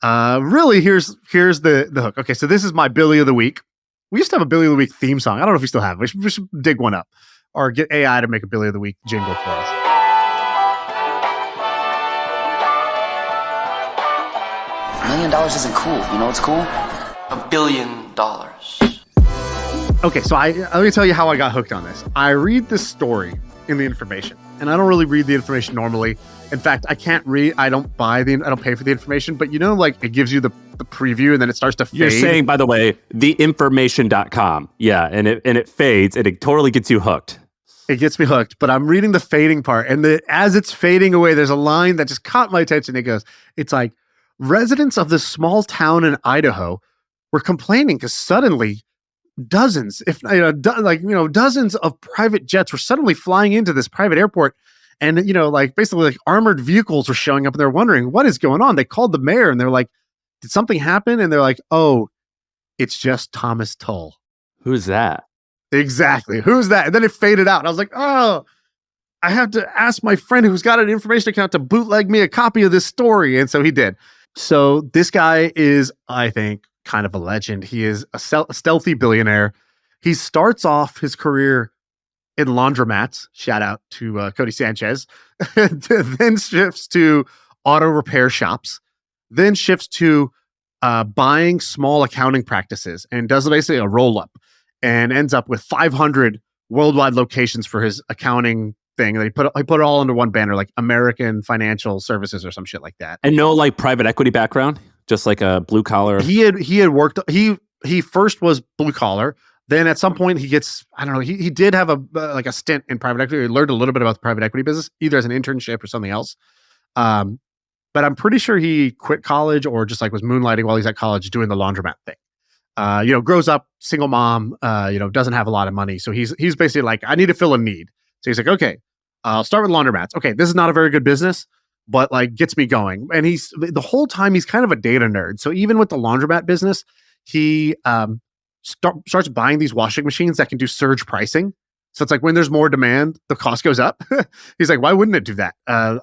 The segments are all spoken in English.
Really, here's the hook. Okay, so this is my Billy of the Week. We used to have a Billy of the Week theme song. I don't know if we still have it. We should dig one up or get AI to make a Billy of the Week jingle for us. $1 million isn't cool. You know what's cool? $1 billion. Okay, so let me tell you how I got hooked on this. I read this story in the information, and I don't really read the information normally. In fact, I don't pay for the information, but like it gives you the preview and then it starts to fade. You're saying, by the way, theinformation.com. Yeah, and it fades and it totally gets you hooked. It gets me hooked, but I'm reading the fading part, and as it's fading away, there's a line that just caught my attention. It's like, residents of this small town in Idaho were complaining because suddenly dozens of private jets were suddenly flying into this private airport. And, basically armored vehicles were showing up, and they're wondering what is going on. They called the mayor and they're like, did something happen? And they're like, oh, it's just Thomas Tull. Who's that? Exactly. Who's that? And then it faded out. And I was like, oh, I have to ask my friend who's got an information account to bootleg me a copy of this story. And so he did. So this guy is, I think, kind of a legend. He is a stealthy billionaire. He starts off his career in laundromats. Shout out to Cody Sanchez. Then shifts to auto repair shops. Then shifts to buying small accounting practices and does basically a roll up and ends up with 500 worldwide locations for his accounting thing. He put it all under one banner, like American Financial Services or some shit like that. And no private equity background, just like a blue collar. He had worked. He first was blue collar. Then at some point he gets, I don't know, he did have a stint in private equity. He learned a little bit about the private equity business, either as an internship or something else. But I'm pretty sure he quit college or just was moonlighting while he's at college doing the laundromat thing. Grows up, single mom, doesn't have a lot of money. So he's basically like, I need to fill a need. So he's like, okay, I'll start with laundromats. Okay, this is not a very good business, but gets me going. And the whole time he's kind of a data nerd. So even with the laundromat business, he starts buying these washing machines that can do surge pricing. So it's like when there's more demand, the cost goes up. He's like, why wouldn't it do that?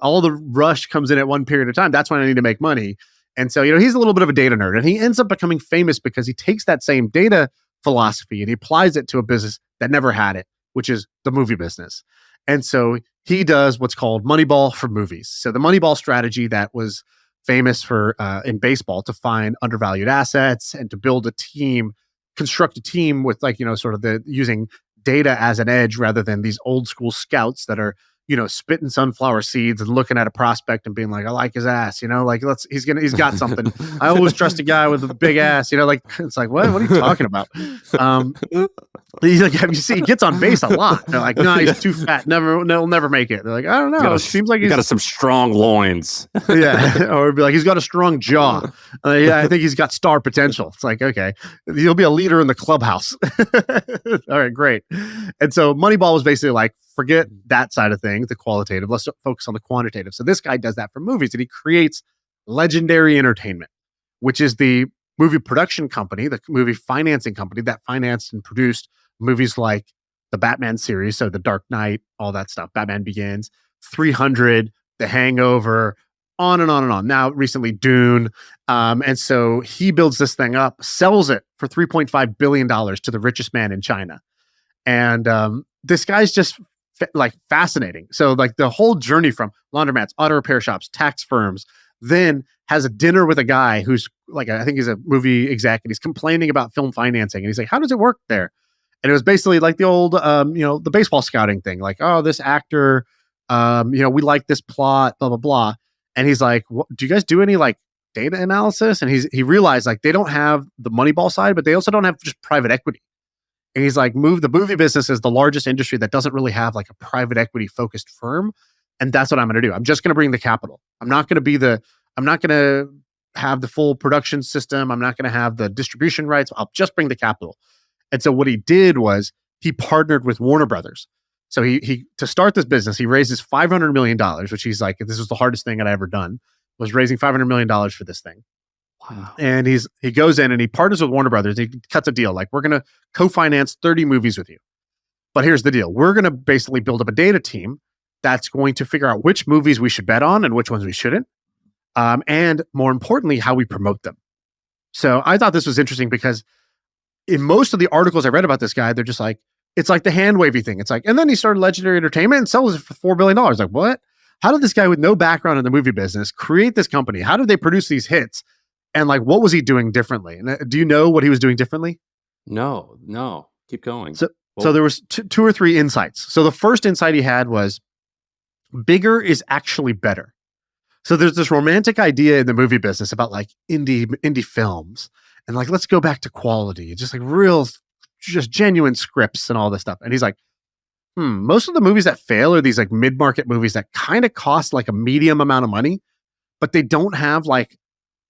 All the rush comes in at one period of time. That's when I need to make money. And so, he's a little bit of a data nerd, and he ends up becoming famous because he takes that same data philosophy and he applies it to a business that never had it, which is the movie business. And so he does what's called Moneyball for movies. So the Moneyball strategy that was famous for in baseball to find undervalued assets and to build a team, construct a team with using data as an edge rather than these old school scouts that are, spitting sunflower seeds and looking at a prospect and being like, I like his ass, he's got something. I always trust a guy with a big ass, it's like, what are you talking about? He's like, he gets on base a lot. They're like, no, he's too fat. He'll never make it. They're like, I don't know. It seems like he's got some strong loins. Yeah. Or it'd be like, he's got a strong jaw. Yeah, I think he's got star potential. It's like, okay, he'll be a leader in the clubhouse. All right, great. And so Moneyball was basically like, forget that side of things, the qualitative. Let's focus on the quantitative. So this guy does that for movies, and he creates Legendary Entertainment, which is the movie production company, the movie financing company that financed and produced movies like the Batman series, so The Dark Knight, all that stuff, Batman Begins, 300, The Hangover, on and on and on. Now, recently, Dune. And so he builds this thing up, sells it for $3.5 billion to the richest man in China. And this guy's just fascinating. So the whole journey from laundromats, auto repair shops, tax firms, then has a dinner with a guy who's I think he's a movie exec, and he's complaining about film financing. And he's like, how does it work there? And it was basically like the old, the baseball scouting thing. Like, oh, this actor, we like this plot, blah, blah, blah. And he's like, do you guys do any data analysis? And he realized they don't have the Moneyball side, but they also don't have just private equity. And he's like, the movie business is the largest industry that doesn't really have a private equity focused firm. And that's what I'm going to do. I'm just going to bring the capital. I'm not going to have the full production system. I'm not going to have the distribution rights. I'll just bring the capital. And so what he did was he partnered with Warner Brothers. So he to start this business, he raises $500 million, which he's like, this was the hardest thing that I ever done, was raising $500 million for this thing. Wow. And he goes in and he partners with Warner Brothers. He cuts a deal. We're going to co-finance 30 movies with you. But here's the deal. We're going to basically build up a data team that's going to figure out which movies we should bet on and which ones we shouldn't. and more importantly, how we promote them. So I thought this was interesting because in most of the articles I read about this guy, they're just like, it's like the hand wavy thing. It's like, and then he started Legendary Entertainment and sells it for $4 billion. Like, what? How did this guy with no background in the movie business create this company? How did they produce these hits? And like, what was he doing differently? And do you know what he was doing differently? No. Keep going. So there was two or three insights. So the first insight he had was bigger is actually better. So there's this romantic idea in the movie business about like indie films and like, let's go back to quality, just like real, just genuine scripts and all this stuff. And he's like, most of the movies that fail are these like mid-market movies that kind of cost like a medium amount of money, but they don't have like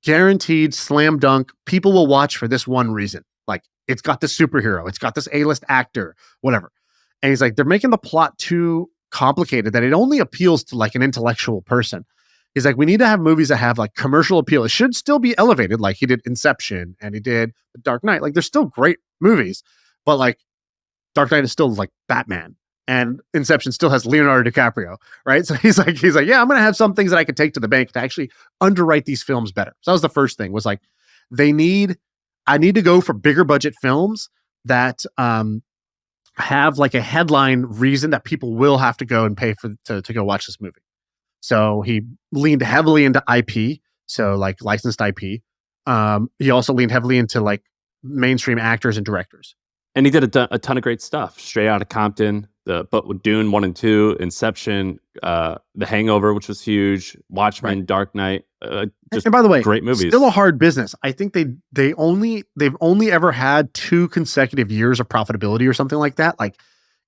guaranteed slam dunk. People will watch for this one reason. Like it's got this superhero, it's got this A-list actor, whatever. And he's like, they're making the plot too complicated that it only appeals to like an intellectual person. He's like, we need to have movies that have like commercial appeal. It should still be elevated, like he did Inception and he did The Dark Knight. Like, they're still great movies, but like Dark Knight is still like Batman, and Inception still has Leonardo DiCaprio, right? So he's like, yeah, I'm gonna have some things that I could take to the bank to actually underwrite these films better. So that was the first thing. Was like, I need to go for bigger budget films that have like a headline reason that people will have to go and pay for to go watch this movie. So he leaned heavily into IP, so like licensed IP. He also leaned heavily into like mainstream actors and directors. And he did a ton of great stuff. Straight Outta Compton, but with Dune 1 and 2, Inception, The Hangover, which was huge, Watchmen, right. Dark Knight. And by the way, great movies. Still a hard business. I think they've only ever had 2 consecutive years of profitability or something like that. Like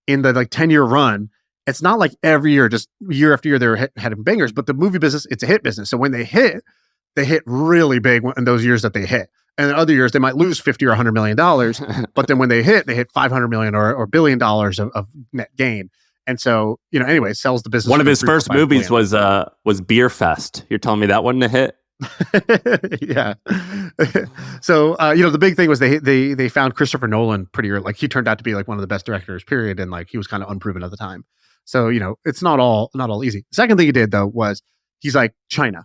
in the like 10-year run. It's not like every year, just year after year, they're having bangers, but the movie business, it's a hit business. So when they hit really big in those years that they hit. And in other years, they might lose $50 or $100 million. But then when they hit $500 million or $1 billion of net gain. And so, anyway, sells the business. One of his first movies was Beer Fest. You're telling me that wasn't a hit? Yeah. So, the big thing was they found Christopher Nolan pretty early. Like he turned out to be like one of the best directors, period. And like he was kind of unproven at the time. So, it's not all easy. The second thing he did though was he's like, China.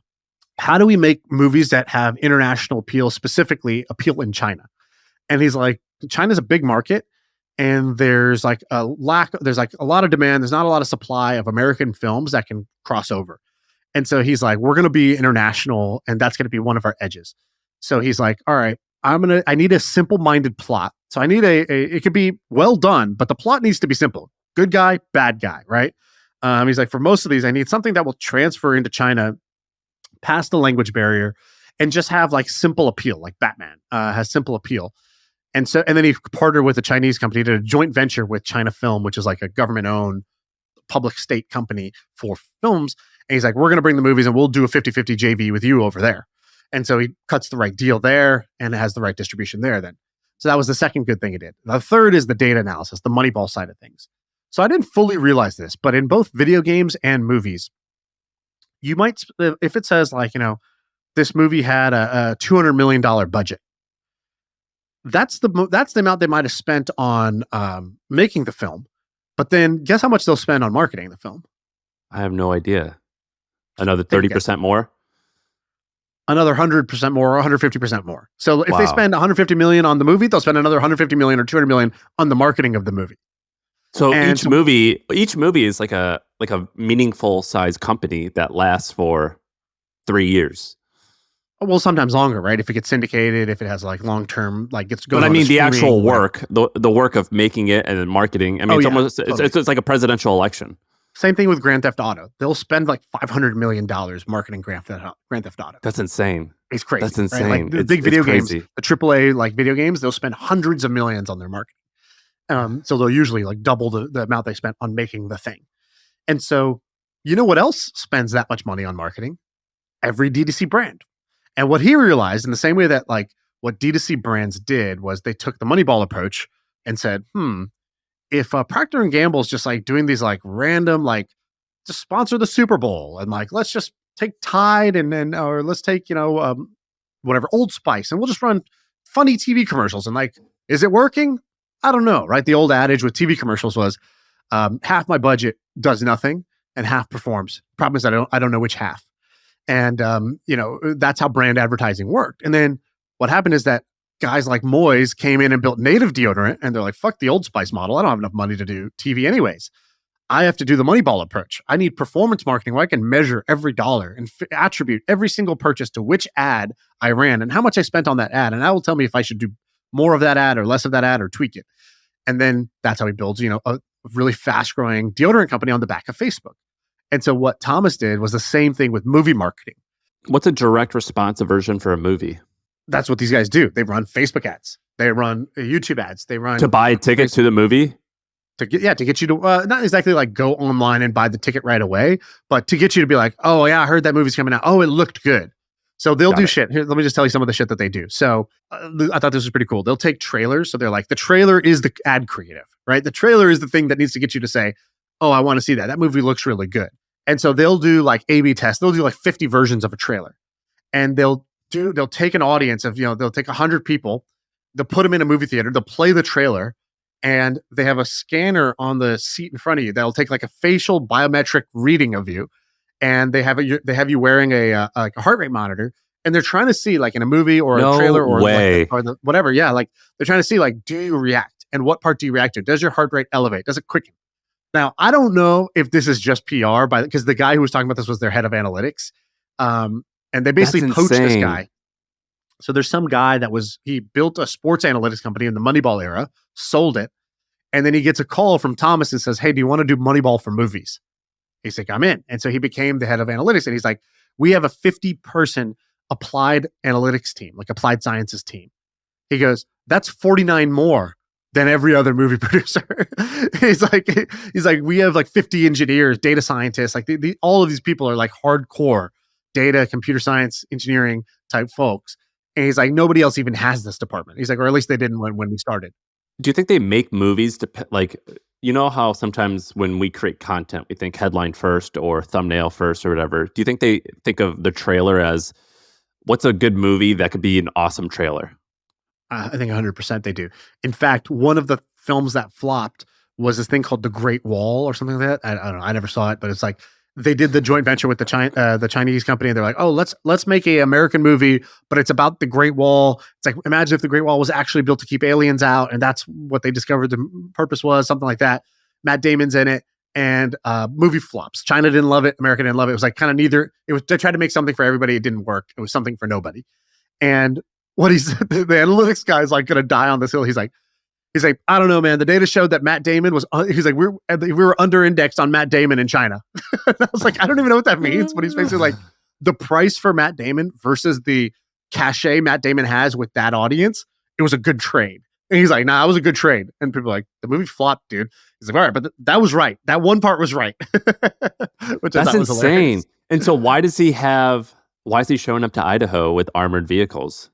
How do we make movies that have international appeal, specifically appeal in China? And he's like, China's a big market and there's like a lot of demand. There's not a lot of supply of American films that can cross over. And so he's like, we're going to be international and that's going to be one of our edges. So he's like, all right, I need a simple-minded plot. So I need it could be well done, but the plot needs to be simple. Good guy, bad guy, right? He's like, for most of these, I need something that will transfer into China past the language barrier and just have like simple appeal, like Batman has simple appeal. And then he partnered with a Chinese company, did a joint venture with China Film, which is like a government-owned public state company for films. And he's like, we're going to bring the movies and we'll do a 50-50 JV with you over there. And so he cuts the right deal there and has the right distribution there then. So that was the second good thing he did. The third is the data analysis, the Moneyball side of things. So I didn't fully realize this, but in both video games and movies, you might, if it says like, this movie had a $200 million budget, that's the amount they might have spent on making the film. But then guess how much they'll spend on marketing the film? I have no idea. Another 30% more? Another 100% more or 150% more. So if they spend 150 million on the movie, they'll spend another 150 million or 200 million on the marketing of the movie. So each movie is like a meaningful size company that lasts for 3 years. Well, sometimes longer, right? If it gets syndicated, if it has like long term, like it's going. But I mean, the actual work, the work of making it and then marketing. I mean, it's like a presidential election. Same thing with Grand Theft Auto. They'll spend like $500 million marketing Grand Theft Auto. That's insane. It's crazy. That's insane. Right? Like the big video games, the AAA like video games, they'll spend hundreds of millions on their marketing. So they'll usually like double the amount they spent on making the thing. And so, you know what else spends that much money on marketing? Every D2C brand. And what he realized in the same way that like what D2C brands did was they took the Moneyball approach and said, if Procter & Gamble's just like doing these like random, like just sponsor the Super Bowl and like, let's just take Tide or let's take, whatever, Old Spice, and we'll just run funny TV commercials. And like, is it working? I don't know, right? The old adage with TV commercials was half my budget does nothing and half performs. Problem is I don't know which half. And, that's how brand advertising worked. And then what happened is that guys like Moyes came in and built native deodorant, and they're like, fuck the Old Spice model. I don't have enough money to do TV anyways. I have to do the Moneyball approach. I need performance marketing where I can measure every dollar and attribute every single purchase to which ad I ran and how much I spent on that ad. And that will tell me if I should do more of that ad or less of that ad or tweak it. And then that's how he builds, a really fast growing deodorant company on the back of Facebook. And so what Thomas did was the same thing with movie marketing. What's a direct response version for a movie? That's what these guys do. They run Facebook ads. They run YouTube ads. They run to buy a ticket to the movie. To get you to not exactly like go online and buy the ticket right away, but to get you to be like, oh yeah, I heard that movie's coming out. Oh, it looked good. So they'll do shit. Here, let me just tell you some of the shit that they do. So I thought this was pretty cool. They'll take trailers. So they're like, the trailer is the ad creative, right? The trailer is the thing that needs to get you to say, oh, I want to see that. That movie looks really good. And so they'll do like A/B tests. They'll do like 50 versions of a trailer, and they'll take an audience of, they'll take 100 people, they'll put them in a movie theater, they'll play the trailer, and they have a scanner on the seat in front of you that'll take like a facial biometric reading of you, and they have you wearing a heart rate monitor, and they're trying to see, like in a movie or a trailer or the whatever, yeah, like they're trying to see, like, do you react, and what part do you react to? Does your heart rate elevate? Does it quicken? Now, I don't know if this is just PR because the guy who was talking about this was their head of analytics, and they basically poached this guy. So there's some guy he built a sports analytics company in the Moneyball era, sold it, and then he gets a call from Thomas and says, hey, do you want to do Moneyball for movies? He's like, I'm in. And so he became the head of analytics, and he's like, we have a 50-person applied analytics team, like applied sciences team. He goes, that's 49 more than every other movie producer. he's like, we have like 50 engineers, data scientists, like all of these people are like hardcore data, computer science, engineering type folks. And he's like, nobody else even has this department. He's like, or at least they didn't when we started. Do you think they make movies like, how sometimes when we create content, we think headline first or thumbnail first or whatever. Do you think they think of the trailer as what's a good movie that could be an awesome trailer? I think 100% they do. In fact, one of the films that flopped was this thing called The Great Wall or something like that. I don't know. I never saw it, but it's like they did the joint venture with the Chinese company, and they're like, oh, let's make a American movie, but it's about the Great Wall. It's like, imagine if the Great Wall was actually built to keep aliens out, and that's what they discovered the purpose was, something like that. Matt Damon's in it, and movie flops. China didn't love it. America didn't love it. It was like kind of neither. They tried to make something for everybody. It didn't work. It was something for nobody. And what the analytics guy is like going to die on this hill. He's like, I don't know, man. The data showed that Matt Damon was, he's like, we were under indexed on Matt Damon in China. I was like, I don't even know what that means, but he's basically like, the price for Matt Damon versus the cachet Matt Damon has with that audience, it was a good trade. And he's like, nah, it was a good trade. And people are like, the movie flopped, dude. He's like, all right, but that was right. That one part was right. Which that's insane. And so why is he showing up to Idaho with armored vehicles?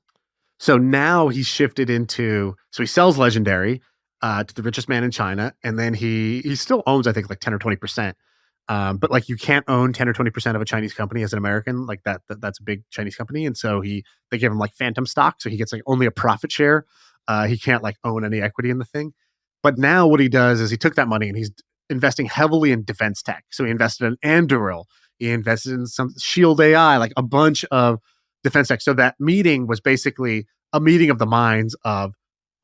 So now he's shifted into, so he sells Legendary to the richest man in China. And then he still owns, I think, like 10 or 20%. But like, you can't own 10 or 20% of a Chinese company as an American. Like that's a big Chinese company. And so they give him like phantom stock. So he gets like only a profit share. He can't like own any equity in the thing. But now what he does is he took that money and he's investing heavily in defense tech. So he invested in Anduril. He invested in some Shield AI, like a bunch of defense tech. So that meeting was basically a meeting of the minds of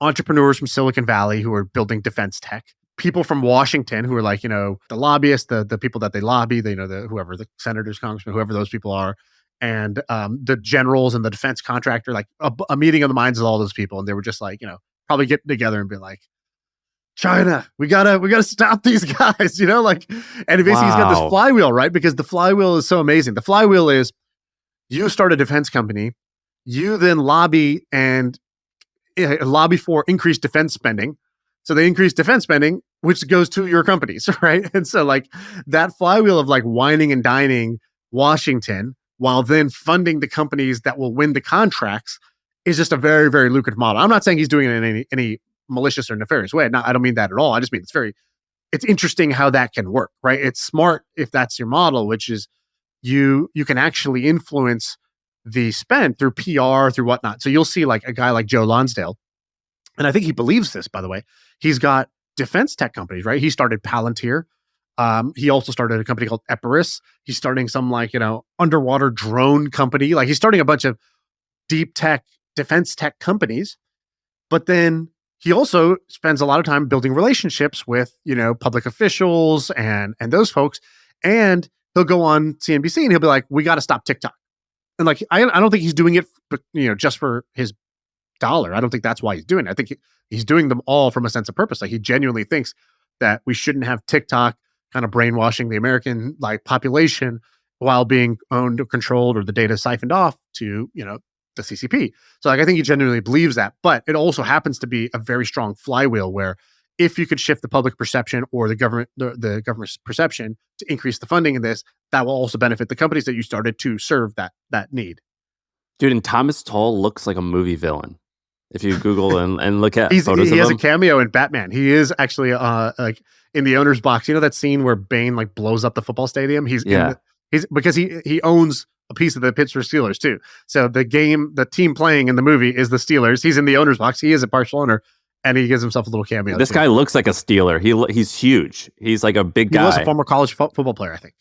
entrepreneurs from Silicon Valley who are building defense tech, people from Washington who are like, the lobbyists, the people that they lobby, whoever the senators, congressmen, whoever those people are, and the generals and the defense contractor, like a meeting of the minds of all those people. And they were just like, probably getting together and be like, China, we gotta stop these guys, like, and basically he's got this flywheel, right? Because the flywheel is so amazing. The flywheel is, you start a defense company, you then lobby for increased defense spending. So they increase defense spending, which goes to your companies, right? And so like that flywheel of like wining and dining Washington while then funding the companies that will win the contracts is just a very, very lucrative model. I'm not saying he's doing it in any malicious or nefarious way. I don't mean that at all. I just mean it's interesting how that can work, right? It's smart if that's your model, which is you can actually influence the spend through PR, through whatnot. So you'll see like a guy like Joe Lonsdale, and I think he believes this, by the way. He's got defense tech companies, right? He started Palantir. He also started a company called Epirus. He's starting some underwater drone company. Like he's starting a bunch of deep tech, defense tech companies. But then he also spends a lot of time building relationships with, public officials and those folks. And he'll go on CNBC and he'll be like, we got to stop TikTok. And like, I don't think he's doing it, just for his dollar. I don't think that's why he's doing it. I think he's doing them all from a sense of purpose. Like he genuinely thinks that we shouldn't have TikTok kind of brainwashing the American population while being owned or controlled or the data siphoned off to, the CCP. So I think he genuinely believes that, but it also happens to be a very strong flywheel where if you could shift the public perception or the government's perception to increase the funding in this, that will also benefit the companies that you started to serve that need. Dude, and Thomas Tull looks like a movie villain. If you Google and look at photos of him. He has a cameo in Batman. He is actually like in the owner's box. You know that scene where Bane blows up the football stadium? He's because he owns a piece of the Pittsburgh Steelers too. So the team playing in the movie is the Steelers. He's in the owner's box. He is a partial owner, and he gives himself a little cameo. This guy looks like a Steeler. He's huge. He's like a big guy. He was a former college football player, I think.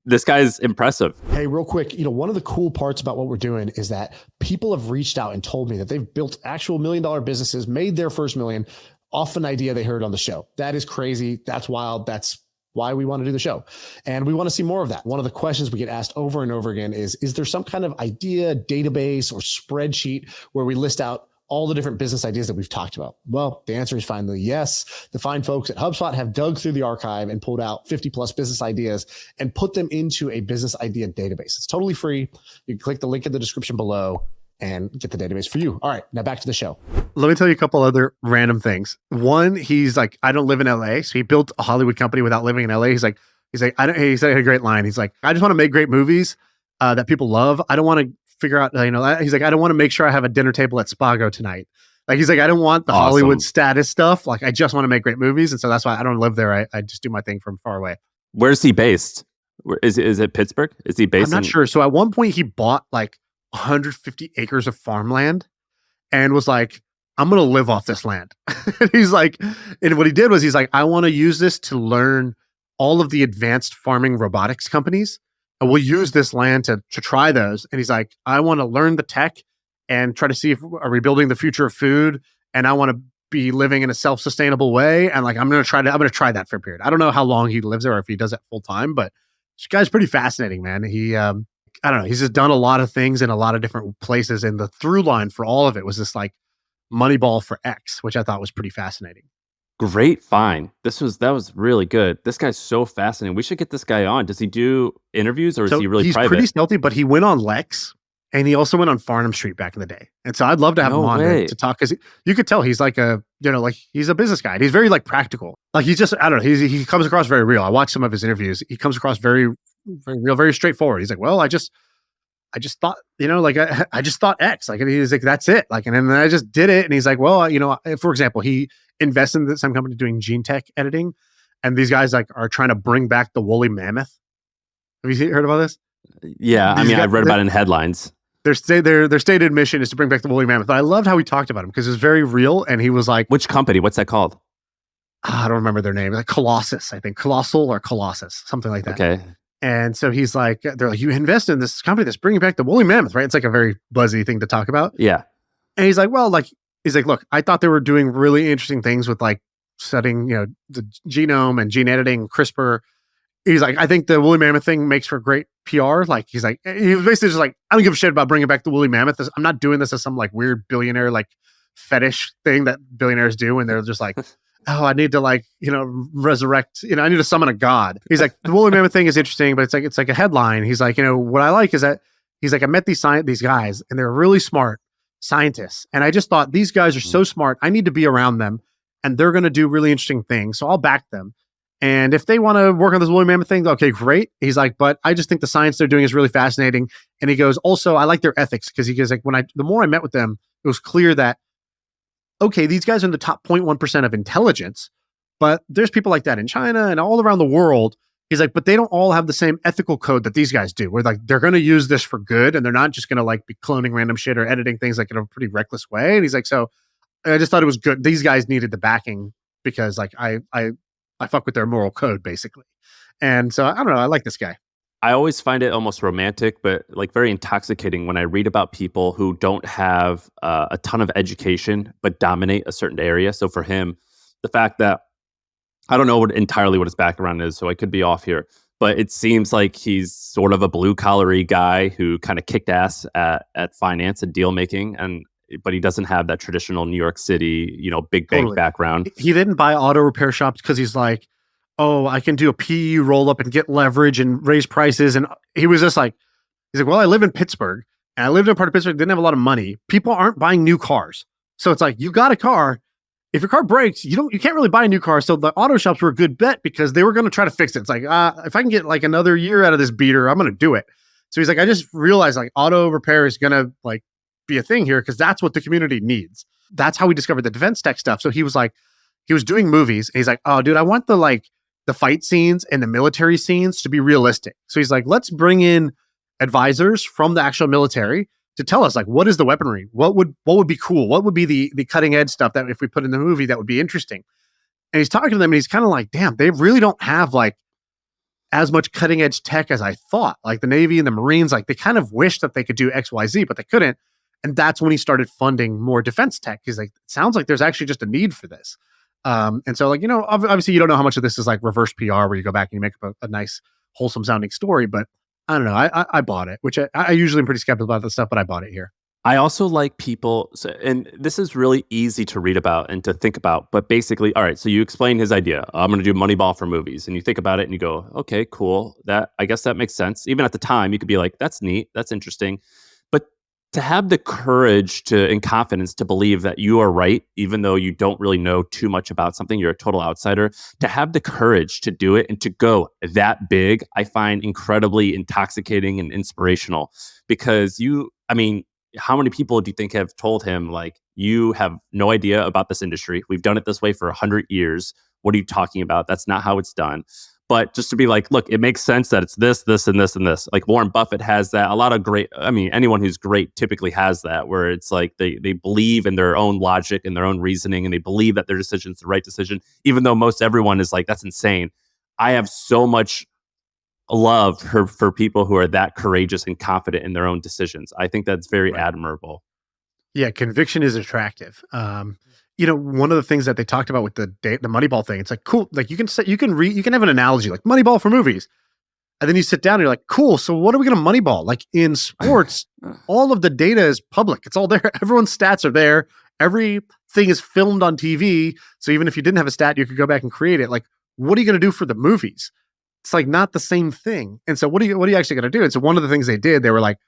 This guy's impressive. Hey, real quick, one of the cool parts about what we're doing is that people have reached out and told me that they've built actual $1 million businesses, made their first million off an idea they heard on the show. That is crazy. That's wild. That's why we want to do the show. And we want to see more of that. One of the questions we get asked over and over again is there some kind of idea, database, or spreadsheet where we list out all the different business ideas that we've talked about? Well, the answer is finally yes. The fine folks at HubSpot have dug through the archive and pulled out 50 plus business ideas and put them into a business idea database. It's totally free. You can click the link in the description below and get the database for you. All right, now back to the show. Let me tell you a couple other random things. One, he's like, I don't live in LA. So he built a Hollywood company without living in LA. He said he said he had a great line. He's like, I just want to make great movies that people love. I don't want to figure out, he's like, I don't want to make sure I have a dinner table at Spago tonight. Like, he's like, I don't want the Hollywood status stuff. Like, I just want to make great movies. And so that's why I don't live there. I just do my thing from far away. Where's he based? Is it Pittsburgh? Is he based? I'm not sure. So at one point he bought 150 acres of farmland and was like, I'm going to live off this land. He's like, and what he did was he's like, I want to use this to learn all of the advanced farming robotics companies. And we'll use this land to try those. And he's like, I want to learn the tech and try to see if are we building the future of food. And I want to be living in a self-sustainable way. And I'm going to try that for a period. I don't know how long he lives there or if he does it full time, but this guy's pretty fascinating, man. He, I don't know. He's just done a lot of things in a lot of different places. And the through line for all of it was this Moneyball for X, which I thought was pretty fascinating. Great find. That was really good. This guy's so fascinating. We should get this guy on. Does he do interviews or is he really private? He's pretty stealthy, but he went on Lex and he also went on Farnham Street back in the day. And so I'd love to have him on to talk because you could tell he's he's a business guy. He's very practical. He's just, I don't know. He comes across very real. I watched some of his interviews. He comes across very, very real, very straightforward. He's like, well, I just thought, I just thought X, and he's like, that's it. And then I just did it. And he's like, well, for example, he invested in some company doing gene tech editing. And these guys are trying to bring back the woolly mammoth. Have you heard about this? Yeah. I've read about it in headlines. Their stated mission is to bring back the woolly mammoth. But I loved how he talked about him because it was very real. And he was like, which company? What's that called? I don't remember their name. Colossus, I think. Colossal or Colossus, something like that. Okay. And so he's like, they're like, you invested in this company that's bringing back the woolly mammoth, right? It's a very buzzy thing to talk about. Yeah. And he's like, well, look, I thought they were doing really interesting things with studying, the genome and gene editing, CRISPR. He's like, I think the woolly mammoth thing makes for great PR. He's like, he was basically just like, I don't give a shit about bringing back the woolly mammoth. I'm not doing this as some weird billionaire fetish thing that billionaires do. And they're just like, oh, I need to resurrect, I need to summon a god. He's like, the woolly mammoth thing is interesting, but it's like a headline. He's like, what I like is that he's like, I met these guys and they're really smart scientists. And I just thought these guys are so smart. I need to be around them and they're going to do really interesting things. So I'll back them. And if they want to work on this woolly mammoth thing, okay, great. He's like, but I just think the science they're doing is really fascinating. And he goes, also, I like their ethics because he goes the more I met with them, it was clear that, okay, these guys are in the top 0.1% of intelligence, but there's people like that in China and all around the world. He's like, but they don't all have the same ethical code that these guys do. Where they're going to use this for good, and they're not just going to be cloning random shit or editing things in a pretty reckless way. And he's like, so I just thought it was good. These guys needed the backing because I fuck with their moral code basically. And so I don't know. I like this guy. I always find it almost romantic, but like very intoxicating when I read about people who don't have a ton of education but dominate a certain area. So for him, the fact that I don't know entirely what his background is, so I could be off here, but it seems like he's sort of a blue collar guy who kind of kicked ass at finance and deal making, but he doesn't have that traditional New York City, big bank background. He didn't buy auto repair shops because he's like, oh, I can do a PE roll up and get leverage and raise prices. And he was just like, he's like, well, I live in Pittsburgh and I lived in a part of Pittsburgh that didn't have a lot of money. People aren't buying new cars. So it's like, you got a car. If your car breaks, you can't really buy a new car. So the auto shops were a good bet because they were going to try to fix it. It's like, if I can get like another year out of this beater, I'm going to do it. So he's like, I just realized like auto repair is going to like be a thing here because that's what the community needs. That's how we discovered the defense tech stuff. So he was like, he was doing movies. And he's like, oh, dude, I want the fight scenes and the military scenes to be realistic. So he's like, let's bring in advisors from the actual military to tell us like, what is the weaponry? What would be cool? What would be the cutting edge stuff that if we put in the movie, that would be interesting. And he's talking to them and he's kind of like, damn, they really don't have like as much cutting edge tech as I thought. Like the Navy and the Marines, like they kind of wish that they could do X, Y, Z, but they couldn't. And that's when he started funding more defense tech. He's like, it sounds like there's actually just a need for this. And so like, obviously you don't know how much of this is like reverse PR where you go back and you make up a nice wholesome sounding story, but I don't know. I bought it, which I usually am pretty skeptical about this stuff, but I bought it here. I also like people, and this is really easy to read about and to think about, but basically, all right, so you explain his idea. I'm going to do Moneyball for movies. And you think about it and you go, okay, cool. I guess that makes sense. Even at the time, you could be like, that's neat. That's interesting. But to have the courage and confidence to believe that you are right, even though you don't really know too much about something, you're a total outsider, to have the courage to do it and to go that big, I find incredibly intoxicating and inspirational because how many people do you think have told him, like, you have no idea about this industry. We've done it this way for 100 years. What are you talking about? That's not how it's done. But just to be like, look, it makes sense that it's this, this, and this, and this. Like Warren Buffett has that. A lot of anyone who's great typically has that, where it's like they believe in their own logic and their own reasoning, and they believe that their decision's the right decision, even though most everyone is like, that's insane. I have so much love for people who are that courageous and confident in their own decisions. I think that's very admirable. Yeah, conviction is attractive. One of the things that they talked about with the Moneyball thing, it's like cool. Like you can have an analogy like Moneyball for movies, and then you sit down and you're like, cool. So what are we going to Moneyball? Like in sports, all of the data is public. It's all there. Everyone's stats are there. Everything is filmed on TV. So even if you didn't have a stat, you could go back and create it. Like, what are you going to do for the movies? It's like not the same thing. And so what are you actually going to do? And so one of the things they did, they were like,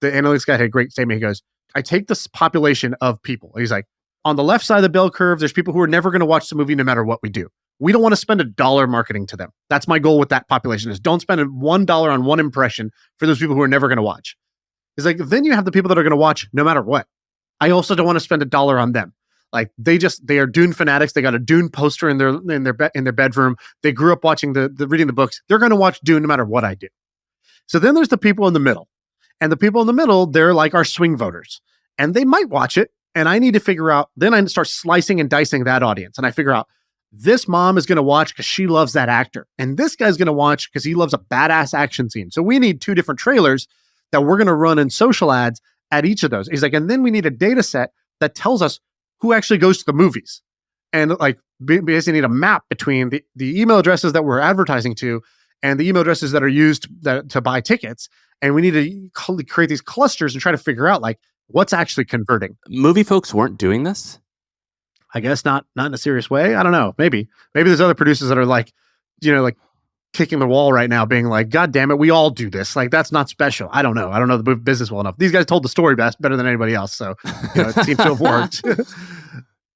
the analytics guy had a great statement. He goes, I take this population of people. He's like, on the left side of the bell curve, there's people who are never going to watch the movie no matter what we do. We don't want to spend $1 marketing to them. That's my goal with that population is don't spend $1 on one impression for those people who are never going to watch. He's like, then you have the people that are going to watch no matter what. I also don't want to spend $1 on them. Like they are Dune fanatics. They got a Dune poster in their bedroom. They grew up watching the reading the books. They're going to watch Dune no matter what I do. So then there's the people in the middle. And the people in the middle, they're like our swing voters. And they might watch it. And I need to figure out, then I start slicing and dicing that audience. And I figure out this mom is going to watch because she loves that actor. And this guy's going to watch because he loves a badass action scene. So we need 2 different trailers that we're going to run in social ads at each of those. He's like, and then we need a data set that tells us who actually goes to the movies. And like basically need a map between the email addresses that we're advertising to and the email addresses that are used to buy tickets. And we need to create these clusters and try to figure out like what's actually converting. Movie folks weren't doing this? I guess not in a serious way. I don't know. Maybe there's other producers that are like, like kicking the wall right now being like, God damn it, we all do this. Like, that's not special. I don't know. I don't know the business well enough. These guys told the story better than anybody else. So it seems to have worked.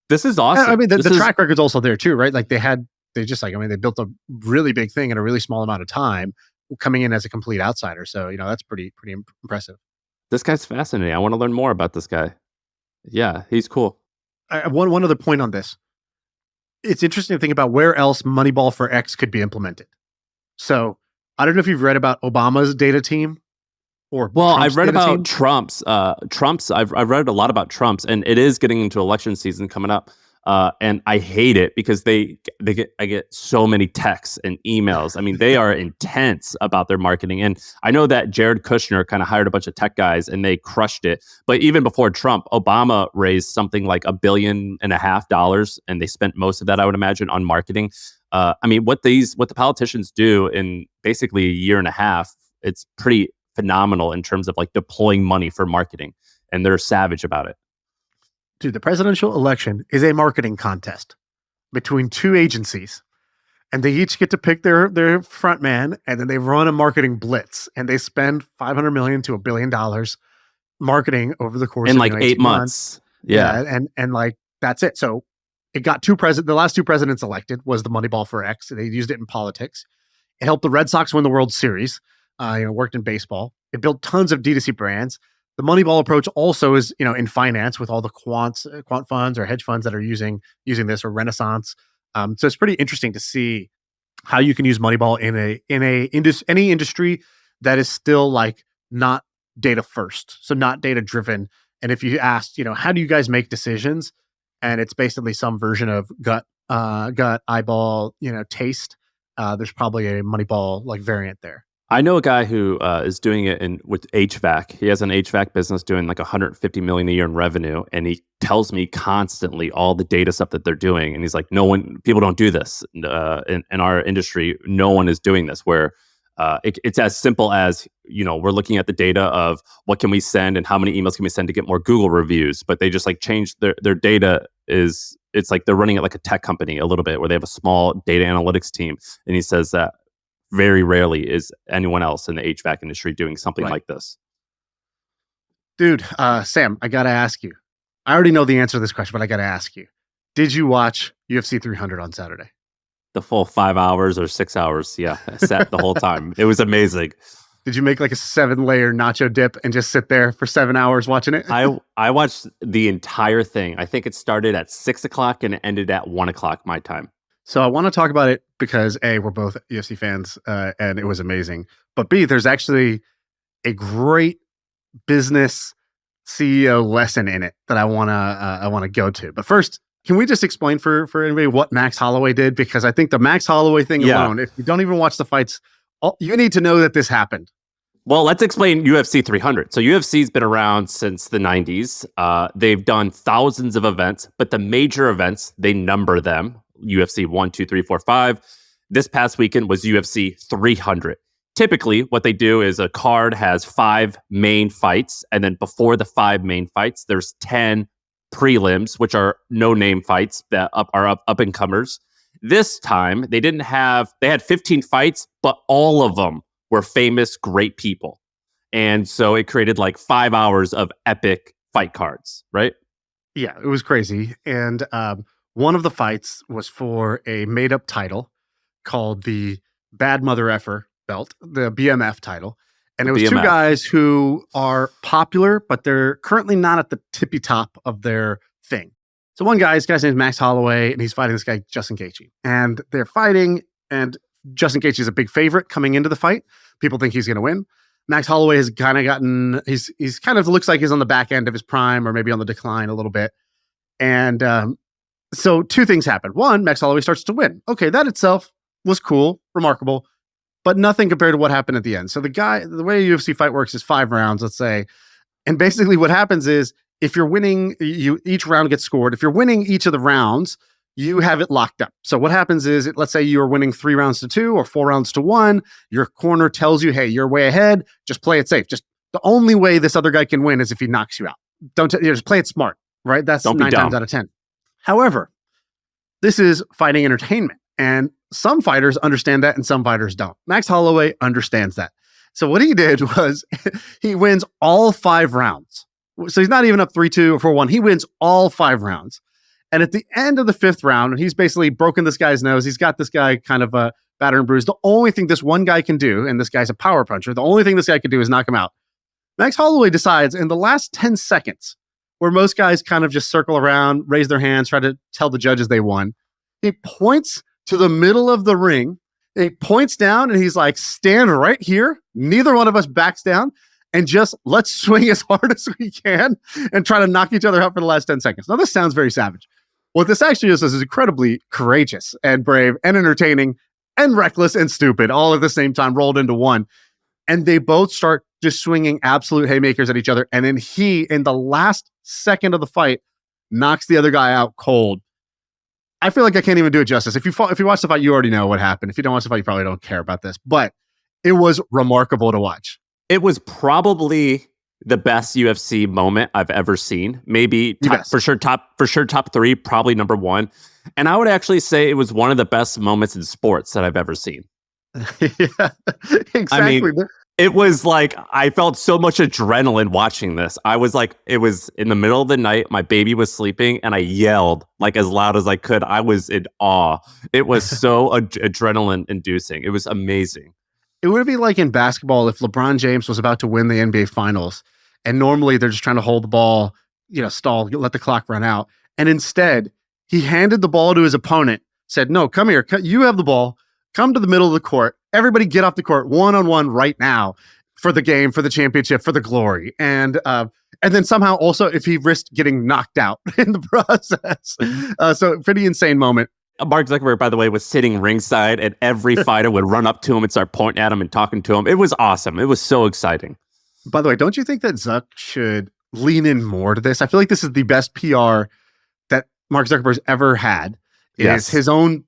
This is awesome. I mean, the track record's also there too, right? Like they built a really big thing in a really small amount of time coming in as a complete outsider. So, that's pretty impressive. This guy's fascinating. I want to learn more about this guy. Yeah, he's cool. One other point on this. It's interesting to think about where else Moneyball for X could be implemented. So I don't know if you've read about Obama's data team or I've read about Trump's. I've read a lot about Trump's, and it is getting into election season coming up. And I hate it because I get so many texts and emails. I mean, they are intense about their marketing. And I know that Jared Kushner kind of hired a bunch of tech guys and they crushed it. But even before Trump, Obama raised something like $1.5 billion, and they spent most of that, I would imagine, on marketing. I mean, what the politicians do in basically a year and a half, it's pretty phenomenal in terms of like deploying money for marketing, and they're savage about it. Dude, the presidential election is a marketing contest between two agencies, and they each get to pick their front man, and then they run a marketing blitz, and they spend $500 million to $1 billion marketing over the course in of like 8 months. Yeah. And like that's it. So it got the last two presidents elected was the Moneyball for X. They used it in politics. It helped the Red Sox win the World Series. Worked in baseball. It built tons of D2C brands. The Moneyball approach also is, in finance with all the quant funds or hedge funds that are using this, or Renaissance. So it's pretty interesting to see how you can use Moneyball in any industry that is still like not data first, so not data driven. And if you asked, how do you guys make decisions, and it's basically some version of gut, eyeball, taste. There's probably a Moneyball like variant there. I know a guy who is doing it with HVAC. He has an HVAC business doing like $150 million a year in revenue, and he tells me constantly all the data stuff that they're doing. And he's like, people don't do this in our industry. No one is doing this. Where it's as simple as we're looking at the data of what can we send and how many emails can we send to get more Google reviews. But they just like change their data. It's like they're running it like a tech company a little bit, where they have a small data analytics team. And he says that very rarely is anyone else in the HVAC industry doing something like this. Dude, Sam, I got to ask you. I already know the answer to this question, but I got to ask you. Did you watch UFC 300 on Saturday? The full 5 hours or 6 hours? Yeah, I sat the whole time. It was amazing. Did you make like a 7-layer nacho dip and just sit there for 7 hours watching it? I watched the entire thing. I think it started at 6 o'clock and it ended at 1 o'clock my time. So I want to talk about it because A, we're both UFC fans, and it was amazing. But B, there's actually a great business CEO lesson in it that I want to go to. But first, can we just explain for anybody what Max Holloway did? Because I think the Max Holloway thing alone, if you don't even watch the fights, you need to know that this happened. Well, let's explain UFC 300. So UFC's been around since the 90s. They've done thousands of events, but the major events, they number them. UFC 1, 2, 3, 4, 5. This past weekend was UFC 300. Typically, what they do is a card has 5 main fights, and then before the 5 main fights, there's 10 prelims, which are no-name fights that are up-and-comers. This time, they had 15 fights, but all of them were famous, great people. And so it created like 5 hours of epic fight cards, right? Yeah, it was crazy. And one of the fights was for a made-up title called the Bad Mother Effer belt, the BMF title. And it was BMF. Two guys who are popular, but they're currently not at the tippy top of their thing. So one guy's name is Max Holloway, and he's fighting this guy, Justin Gaethje. And they're fighting, and Justin Gaethje is a big favorite coming into the fight. People think he's going to win. Max Holloway has kind of gotten, he's kind of looks like he's on the back end of his prime, or maybe on the decline a little bit. And so two things happen. One, Max Holloway starts to win. Okay, that itself was cool, remarkable, but nothing compared to what happened at the end. So the way a UFC fight works is 5 rounds, let's say. And basically what happens is if you're winning, each round gets scored. If you're winning each of the rounds, you have it locked up. So what happens is, let's say you're winning 3 rounds to 2 or 4 rounds to 1. Your corner tells you, hey, you're way ahead. Just play it safe. Just the only way this other guy can win is if he knocks you out. Just play it smart, right? That's 9 times out of 10. However, this is fighting entertainment, and some fighters understand that and some fighters don't. Max Holloway understands that. So what he did was he wins all 5 rounds. So he's not even up 3-2 or 4-1. He wins all 5 rounds. And at the end of the 5th round, he's basically broken this guy's nose. He's got this guy kind of battered and bruised. The only thing this one guy can do, and this guy's a power puncher, the only thing this guy can do is knock him out. Max Holloway decides in the last 10 seconds, where most guys kind of just circle around, raise their hands, try to tell the judges they won. He points to the middle of the ring. He points down and he's like, stand right here. Neither one of us backs down, and just let's swing as hard as we can and try to knock each other out for the last 10 seconds. Now, this sounds very savage, What this actually is incredibly courageous and brave and entertaining and reckless and stupid all at the same time rolled into one. And they both start just swinging absolute haymakers at each other. And then he, in the last second of the fight, knocks the other guy out cold. I feel like I can't even do it justice. If you watch the fight, you already know what happened. If you don't watch the fight, you probably don't care about this. But it was remarkable to watch. It was probably the best UFC moment I've ever seen. Maybe for sure top 3, probably number 1. And I would actually say it was one of the best moments in sports that I've ever seen. Yeah, exactly. I mean, it was like I felt so much adrenaline watching this. I was like, it was in the middle of the night. My baby was sleeping, and I yelled like as loud as I could. I was in awe. It was so adrenaline inducing. It was amazing. It would be like in basketball if LeBron James was about to win the NBA Finals, and normally they're just trying to hold the ball, stall, let the clock run out, and instead he handed the ball to his opponent, said, "No, come here. You have the ball. Come to the middle of the court. Everybody get off the court one-on-one right now for the game, for the championship, for the glory." And then somehow also if he risked getting knocked out in the process. So pretty insane moment. Mark Zuckerberg, by the way, was sitting ringside, and every fighter would run up to him and start pointing at him and talking to him. It was awesome. It was so exciting. By the way, don't you think that Zuck should lean in more to this? I feel like this is the best PR that Mark Zuckerberg's ever had. Yes. Is his own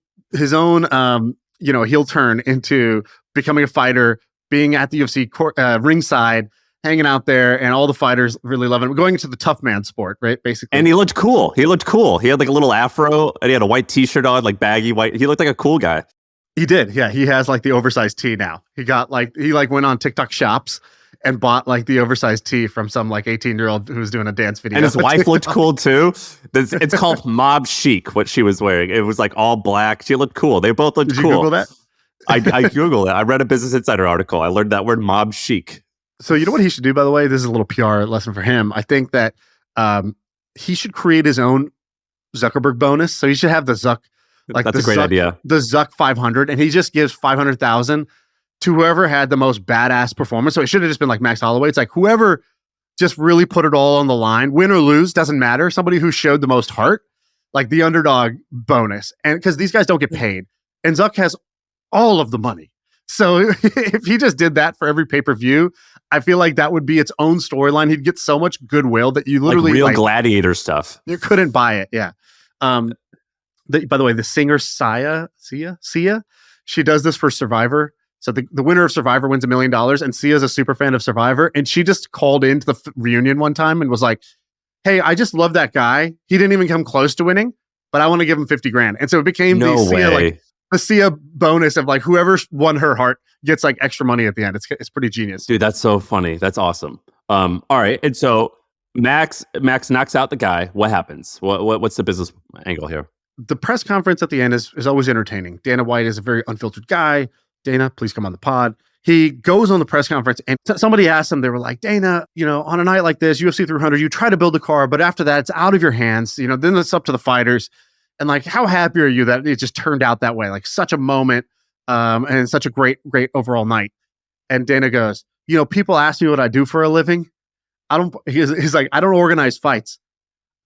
heel turn into becoming a fighter, being at the UFC ringside, hanging out there, and all the fighters really loving him. Going into the tough man sport, right? Basically. And he looked cool. He had like a little afro, and he had a white t-shirt on, like baggy white. He looked like a cool guy. He did. Yeah. He has like the oversized tee now. He went on TikTok shops and bought like the oversized tee from some like 18-year-old who was doing a dance video. And his wife looked cool too. It's called mob chic, what she was wearing. It was like all black. She looked cool. They both looked cool. Did you Google that? I Googled it. I read a Business Insider article. I learned that word, mob chic. So you know what he should do, by the way? This is a little PR lesson for him. I think that he should create his own Zuckerberg bonus. So he should have the Zuck, that's a great idea. The Zuck 500, and he just gives 500,000 to whoever had the most badass performance. So it should have just been like Max Holloway. It's like whoever just really put it all on the line, win or lose, doesn't matter. Somebody who showed the most heart, like the underdog bonus. And because these guys don't get paid, and Zuck has all of the money. So if he just did that for every pay-per-view, I feel like that would be its own storyline. He'd get so much goodwill that you literally like real gladiator stuff. You couldn't buy it. Yeah. By the way, the singer Sia, she does this for Survivor. So the winner of Survivor wins $1 million, and Sia's a super fan of Survivor. And she just called into the reunion one time and was like, "Hey, I just love that guy. He didn't even come close to winning, but I want to give him 50 grand." And so it became the Sia bonus of like whoever won her heart gets like extra money at the end. It's pretty genius. Dude, that's so funny. That's awesome. All right. And so Max knocks out the guy. What happens? What's the business angle here? The press conference at the end is always entertaining. Dana White is a very unfiltered guy. Dana, please come on the pod. He goes on the press conference and somebody asked him, they were like, "Dana, on a night like this, UFC 300, you try to build a car, but after that, it's out of your hands. Then it's up to the fighters. And like, how happy are you that it just turned out that way? Like such a moment and such a great, great overall night." And Dana goes, "People ask me what I do for a living. He's like, I don't organize fights.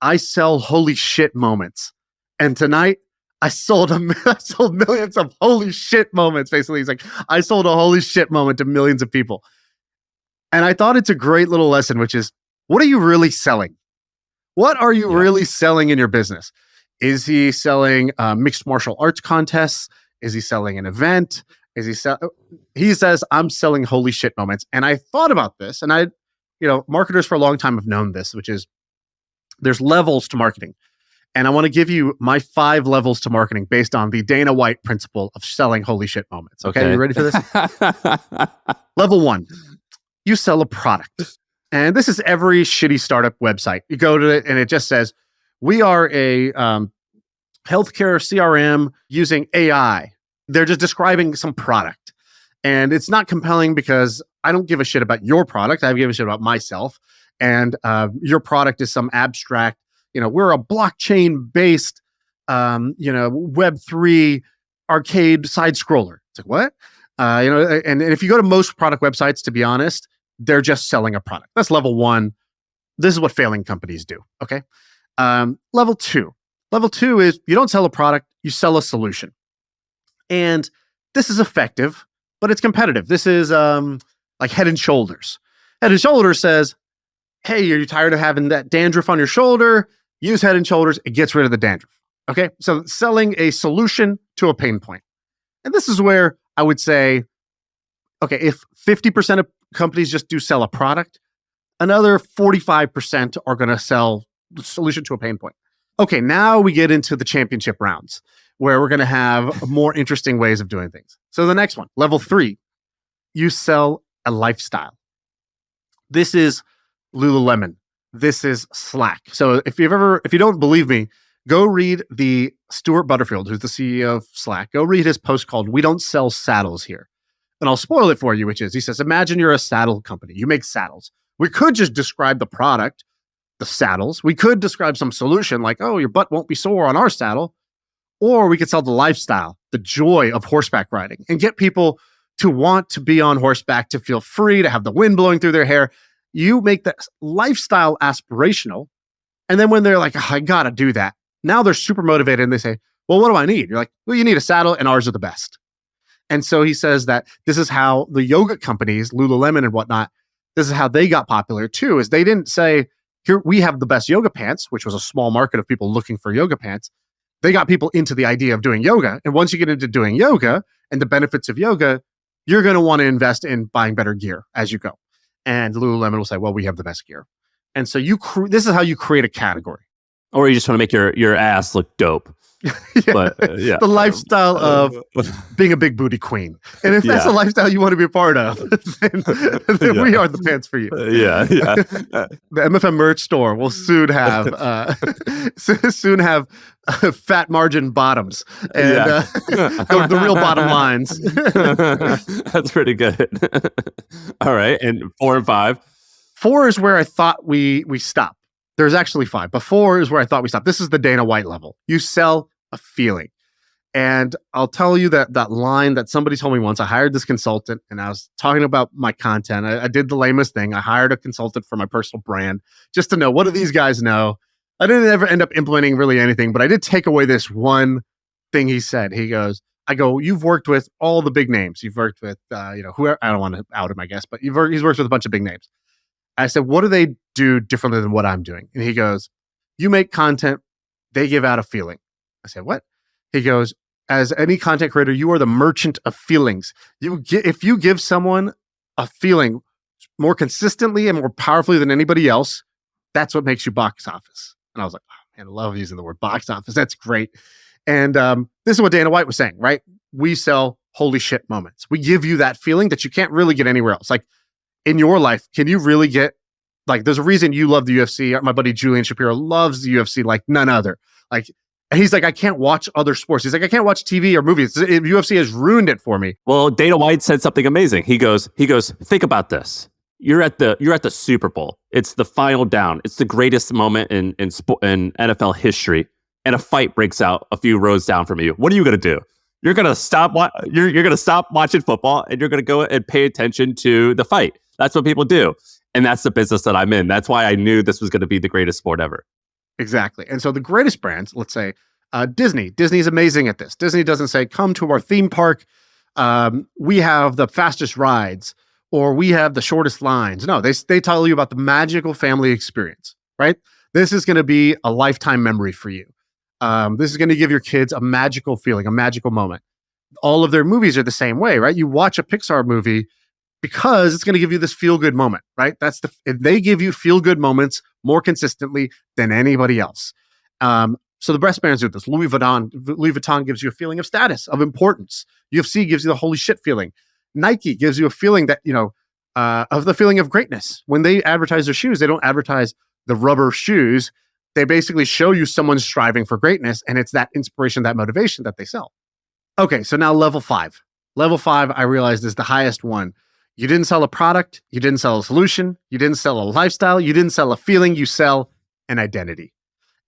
I sell holy shit moments. And tonight, I sold millions of holy shit moments." Basically, he's like, "I sold a holy shit moment to millions of people." And I thought it's a great little lesson, which is, what are you really selling? What are you really selling in your business? Is he selling mixed martial arts contests? Is he selling an event? He says, "I'm selling holy shit moments." And I thought about this, and marketers for a long time have known this, which is there's levels to marketing. And I want to give you my 5 levels to marketing based on the Dana White principle of selling holy shit moments. Okay. You ready for this? Level 1, you sell a product. And this is every shitty startup website. You go to it and it just says, "We are a healthcare CRM using AI." They're just describing some product. And it's not compelling because I don't give a shit about your product. I give a shit about myself. And your product is some abstract, we're a blockchain-based, Web3 arcade side scroller. It's like, what? And if you go to most product websites, to be honest, they're just selling a product. That's level 1. This is what failing companies do. Okay. Level 2, Level 2 is you don't sell a product, you sell a solution. And this is effective, but it's competitive. This is like Head and Shoulders. Head and Shoulders says, hey, are you tired of having that dandruff on your shoulder? Use Head and Shoulders. It gets rid of the dandruff. Okay. So selling a solution to a pain point. And this is where I would say, okay, if 50% of companies just do sell a product, another 45% are going to sell the solution to a pain point. Okay, now we get into the championship rounds where we're going to have more interesting ways of doing things. So the next one, level 3, you sell a lifestyle. This is Lululemon. This is Slack. So if you don't believe me, go read the Stuart Butterfield, who's the CEO of Slack. Go read his post called "We Don't Sell Saddles Here." And I'll spoil it for you, which is, he says, imagine you're a saddle company. You make saddles. We could just describe the product, the saddles. We could describe some solution like, oh, your butt won't be sore on our saddle. Or we could sell the lifestyle, the joy of horseback riding, and get people to want to be on horseback, to feel free, to have the wind blowing through their hair. You make that lifestyle aspirational. And then when they're like, oh, I got to do that, now they're super motivated and they say, well, what do I need? You're like, well, you need a saddle, and ours are the best. And so he says that this is how the yoga companies, Lululemon and whatnot, this is how they got popular too, is they didn't say, here, we have the best yoga pants, which was a small market of people looking for yoga pants. They got people into the idea of doing yoga. And once you get into doing yoga and the benefits of yoga, you're going to want to invest in buying better gear as you go. And Lululemon will say, well, we have the best gear. And so this is how you create a category. Or you just want to make your ass look dope. Yeah. But, yeah. The lifestyle of being a big booty queen. And if that's a lifestyle you want to be a part of, then we are the pants for you. Yeah. The MFM merch store will soon have fat margin bottoms and the real bottom lines. That's pretty good. All right. And 4 and 5. 4 is where I thought we stop. There's actually 5, but 4 is where I thought we stopped. This is the Dana White level. You sell a feeling. And I'll tell you that line that somebody told me once. I hired this consultant and I was talking about my content. I did the lamest thing. I hired a consultant for my personal brand just to know, what do these guys know? I didn't ever end up implementing really anything, but I did take away this one thing he said. He goes, you've worked with all the big names. You've worked with, whoever, I don't want to out him, I guess, but he's worked with a bunch of big names. I said, what do they do differently than what I'm doing? And he goes, you make content, they give out a feeling. I said, what? He goes, as any content creator, you are the merchant of feelings. If you give someone a feeling more consistently and more powerfully than anybody else, that's what makes you box office. And I was like, oh man, I love using the word box office. That's great. And this is what Dana White was saying, right? We sell holy shit moments. We give you that feeling that you can't really get anywhere else. Like, in your life, can you really get, like, there's a reason you love the UFC. My buddy Julian Shapiro loves the UFC like none other. Like, and he's like, I can't watch other sports. He's like, I can't watch TV or movies. UFC has ruined it for me. Well, Dana White said something amazing. He goes, think about this. You're at the Super Bowl. It's the final down. It's the greatest moment in NFL history. And a fight breaks out a few rows down from you. What are you going to do? You're going to stop. You're going to stop watching football, and you're going to go and pay attention to the fight. That's what people do. And that's the business that I'm in. That's why I knew this was going to be the greatest sport ever. Exactly. And so the greatest brands, let's say Disney. Disney's amazing at this. Disney doesn't say, come to our theme park. We have the fastest rides, or we have the shortest lines. No, they tell you about the magical family experience, right? This is going to be a lifetime memory for you. This is going to give your kids a magical feeling, a magical moment. All of their movies are the same way, right? You watch a Pixar movie because it's going to give you this feel-good moment, right? They give you feel-good moments more consistently than anybody else. So the best brands do this. Louis Vuitton gives you a feeling of status, of importance. UFC gives you the holy shit feeling. Nike gives you a feeling that, of the feeling of greatness. When they advertise their shoes, they don't advertise the rubber shoes. They basically show you someone striving for greatness, and it's that inspiration, that motivation that they sell. Okay, so now level 5. Level 5, I realized, is the highest one. You didn't sell a product. You didn't sell a solution. You didn't sell a lifestyle. You didn't sell a feeling. You sell an identity.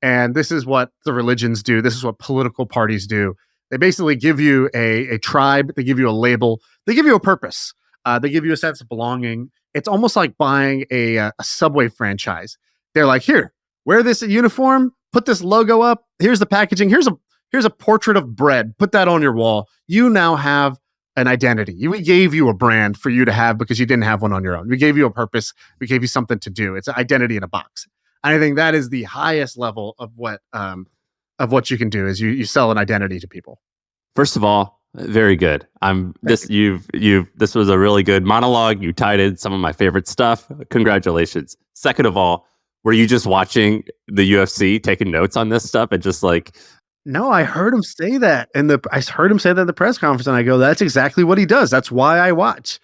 And this is what the religions do. This is what political parties do. They basically give you a tribe. They give you a label. They give you a purpose. They give you a sense of belonging. It's almost like buying a Subway franchise. They're like, here, wear this uniform, put this logo up. Here's the packaging. Here's a portrait of bread. Put that on your wall. You now have an identity. We gave you a brand for you to have because you didn't have one on your own. We gave you a purpose. We gave you something to do. It's an identity in a box. And I think that is the highest level of what you can do is you sell an identity to people. First of all, very good. This was a really good monologue. You tied in some of my favorite stuff. Congratulations. Second of all, were you just watching the UFC, taking notes on this stuff and just like? No, I heard him say that, I heard him say that at the press conference, and I go, "That's exactly what he does. That's why I watch,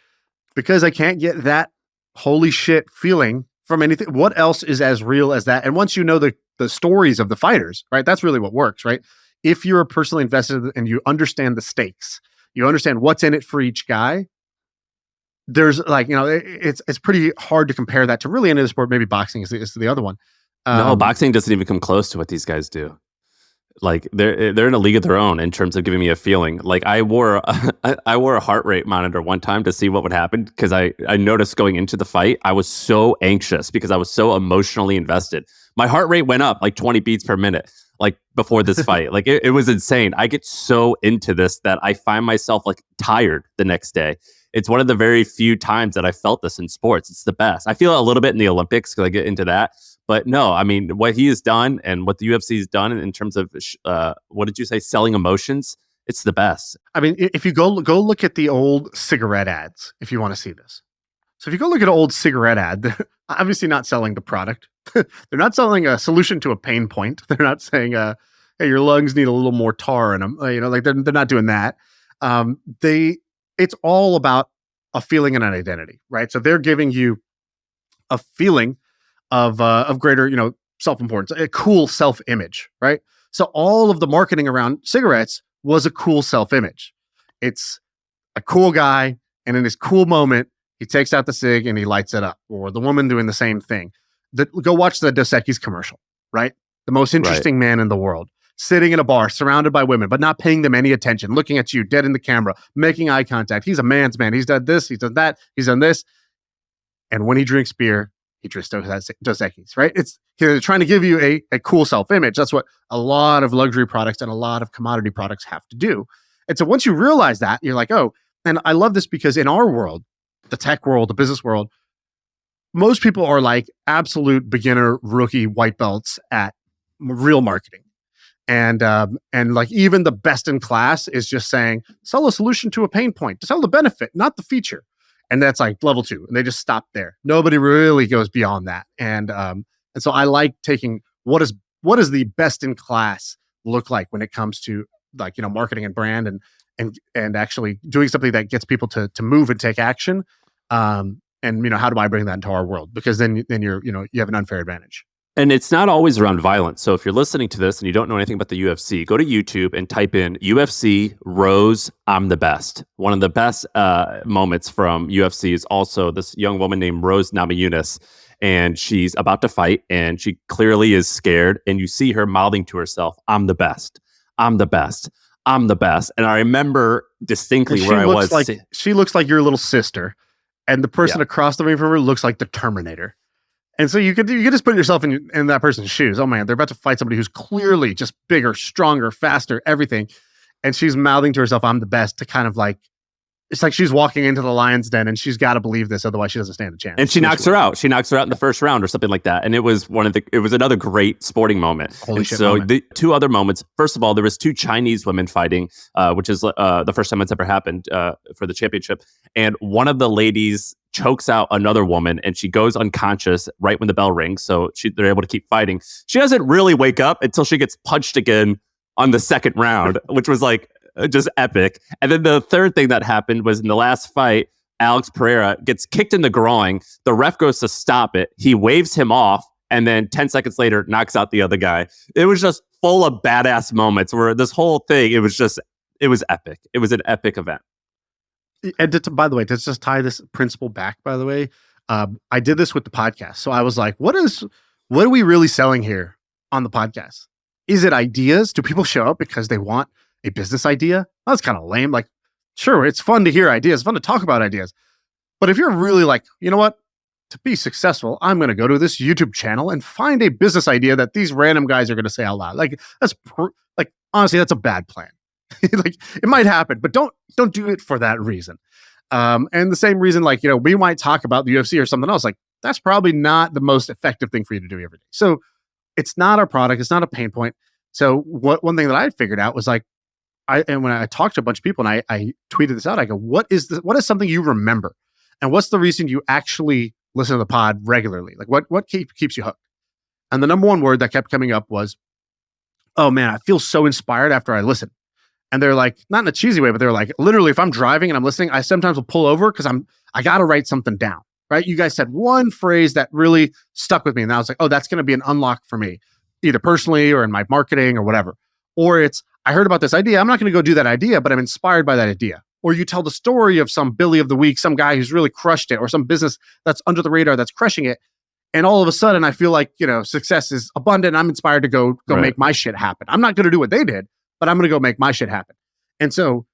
because I can't get that holy shit feeling from anything. What else is as real as that?" And once you know the stories of the fighters, right? That's really what works, right? If you're personally invested and you understand the stakes, you understand what's in it for each guy. There's like, it's pretty hard to compare that to really any other sport. Maybe boxing is the other one. No, boxing doesn't even come close to what these guys do. Like they're in a league of their own in terms of giving me a feeling. Like I wore a heart rate monitor one time to see what would happen because I noticed going into the fight I was so anxious because I was so emotionally invested. My heart rate went up like 20 beats per minute like before this fight. Like it was insane. I get so into this that I find myself like tired the next day. It's one of the very few times that I felt this in sports. It's the best. I feel it a little bit in the Olympics because I get into that. But no, I mean, what he has done and what the UFC has done in terms of, what did you say, selling emotions, it's the best. I mean, if you go look at the old cigarette ads, if you want to see this. So if you go look at an old cigarette ad, they're obviously not selling the product. They're not selling a solution to a pain point. They're not saying, hey, your lungs need a little more tar in them. Like they're not doing that. It's all about a feeling and an identity, right? So they're giving you a feeling of greater, self-importance, a cool self-image, right? So all of the marketing around cigarettes was a cool self-image. It's a cool guy, and in this cool moment, he takes out the cig and he lights it up, or the woman doing the same thing. Go watch the Dos Equis commercial, right? The most interesting man in the world, sitting in a bar, surrounded by women, but not paying them any attention, looking at you dead in the camera, making eye contact. He's a man's man. He's done this, he's done that, he's done this. And when he drinks beer, he drinks Dos Equis, right? They're trying to give you a cool self-image. That's what a lot of luxury products and a lot of commodity products have to do. And so once you realize that, you're like, oh, and I love this because in our world, the tech world, the business world, most people are like absolute beginner, rookie white belts at real marketing. And like even the best in class is just saying, sell a solution to a pain point, to sell the benefit, not the feature. And that's like level 2. And they just stop there. Nobody really goes beyond that. And so I like taking what is the best in class look like when it comes to like, marketing and brand and actually doing something that gets people to move and take action. And how do I bring that into our world? Because then you're, you have an unfair advantage. And it's not always around violence. So if you're listening to this and you don't know anything about the UFC, go to YouTube and type in UFC Rose, I'm the best. One of the best moments from UFC is also this young woman named Rose Namajunas. And she's about to fight and she clearly is scared. And you see her mouthing to herself, I'm the best. I'm the best. I'm the best. And I remember distinctly where I was. She looks like your little sister. And the person across the room from her looks like the Terminator. And so you could just put yourself in that person's shoes. Oh man, they're about to fight somebody who's clearly just bigger, stronger, faster, everything. And she's mouthing to herself, I'm the best, to kind of like, it's like she's walking into the lion's den and she's got to believe this. Otherwise she doesn't stand a chance. And she knocks her out. She knocks her out in the first round or something like that. And it was another great sporting moment. Holy shit so moment. The two other moments, first of all, there was 2 Chinese women fighting, which is the first time it's ever happened for the championship. And one of the ladies chokes out another woman and she goes unconscious right when the bell rings. So they're able to keep fighting. She doesn't really wake up until she gets punched again on the second round, which was like just epic. And then the third thing that happened was in the last fight, Alex Pereira gets kicked in the groin. The ref goes to stop it. He waves him off. And then 10 seconds later, knocks out the other guy. It was just full of badass moments where this whole thing, it was epic. It was an epic event. And by the way, to just tie this principle back, by the way, I did this with the podcast. So I was like, what are we really selling here on the podcast? Is it ideas? Do people show up because they want a business idea? That's kind of lame. Like, sure, it's fun to hear ideas, fun to talk about ideas. But if you're really like, you know what? to be successful, I'm going to go to this YouTube channel and find a business idea that these random guys are going to say out loud. Like like honestly, that's a bad plan. Like it might happen, but don't do it for that reason. And the same reason, like, we might talk about the UFC or something else. Like that's probably not the most effective thing for you to do every day. So it's not our product. It's not a pain point. So one thing that I figured out was like, when I talked to a bunch of people and I tweeted this out, I go, what is something you remember? And what's the reason you actually listen to the pod regularly? Like what keeps you hooked? And the number one word that kept coming up was, oh man, I feel so inspired after I listen. And they're like, not in a cheesy way, but they're like, literally, if I'm driving and I'm listening, I sometimes will pull over because I got to write something down, right? You guys said one phrase that really stuck with me. And I was like, oh, that's going to be an unlock for me, either personally or in my marketing or whatever. Or it's, I heard about this idea. I'm not going to go do that idea, but I'm inspired by that idea. Or you tell the story of some Billy of the week, some guy who's really crushed it, or some business that's under the radar that's crushing it. And all of a sudden I feel like, success is abundant. I'm inspired to go Right. make my shit happen. I'm not going to do what they did, but I'm going to go make my shit happen. And so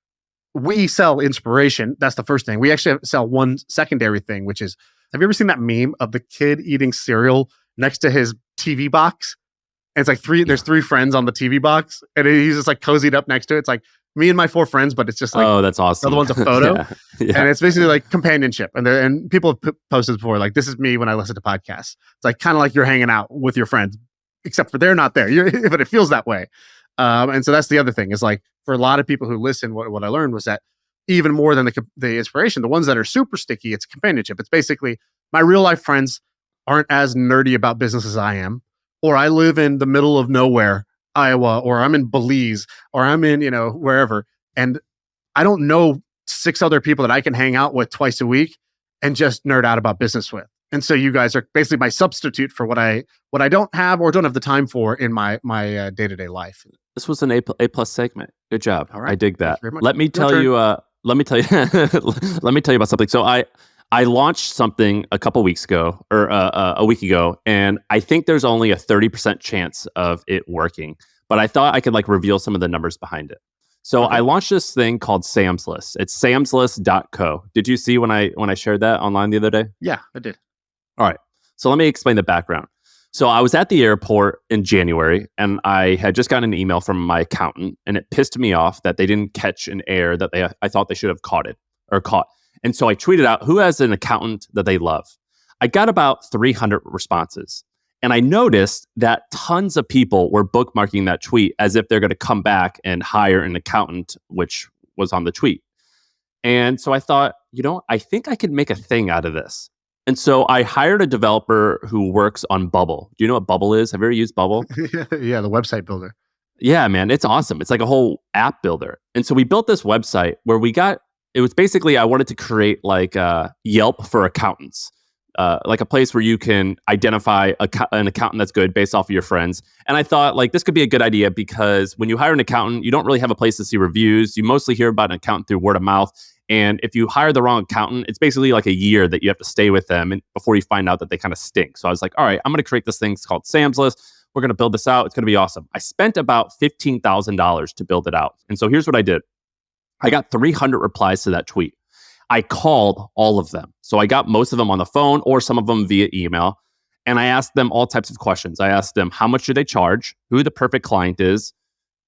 we sell inspiration. That's the first thing. We actually sell one secondary thing, which is, have you ever seen that meme of the kid eating cereal next to his TV box? And it's like there's three friends on the TV box and he's just like cozied up next to it. It's like me and my four friends, but it's just like, oh, that's awesome. the other one's a photo. Yeah. Yeah. And it's basically like companionship. And people have posted before, like, this is me when I listen to podcasts. It's like kind of like you're hanging out with your friends, except for they're not there. But it feels that way. And so that's the other thing is like, for a lot of people who listen, what I learned was that even more than the inspiration, the ones that are super sticky, it's companionship. It's basically my real life friends aren't as nerdy about business as I am, or I live in the middle of nowhere, Iowa, or I'm in Belize, or I'm in, wherever. And I don't know 6 other people that I can hang out with twice a week and just nerd out about business with. And so you guys are basically my substitute for what I don't have or don't have the time for in my day-to-day life. This was an A+ segment. Good job. All right. I dig that. Thank you very much. Let me tell turn. you. Let me tell you. Let me tell you about something. So I launched something a couple weeks ago, or a week ago, and I think there's only a 30% chance of it working. But I thought I could like reveal some of the numbers behind it. So Okay. I launched this thing called Sam's List. It's samslist.co. Did you see when I shared that online the other day? Yeah, I did. All right. So let me explain the background. So I was at the airport in January and I had just gotten an email from my accountant and it pissed me off that they didn't catch an error that I thought they should have caught. And so I tweeted out, who has an accountant that they love? I got about 300 responses. And I noticed that tons of people were bookmarking that tweet as if they're going to come back and hire an accountant, which was on the tweet. And so I thought, I think I could make a thing out of this. And so I hired a developer who works on Bubble. Do you know what Bubble is? Have you ever used Bubble? Yeah, the website builder. Yeah, man, it's awesome. It's like a whole app builder. And so we built this website where it was basically, I wanted to create like Yelp for accountants, like a place where you can identify an accountant that's good based off of your friends. And I thought like this could be a good idea because when you hire an accountant, you don't really have a place to see reviews. You mostly hear about an accountant through word of mouth. And if you hire the wrong accountant, it's basically like a year that you have to stay with them before you find out that they kind of stink. So I was like, all right, I'm going to create this thing. It's called Sam's List. We're going to build this out. It's going to be awesome. I spent about $15,000 to build it out. And so here's what I did. I got 300 replies to that tweet. I called all of them. So I got most of them on the phone or some of them via email. And I asked them all types of questions. I asked them, how much do they charge? Who the perfect client is?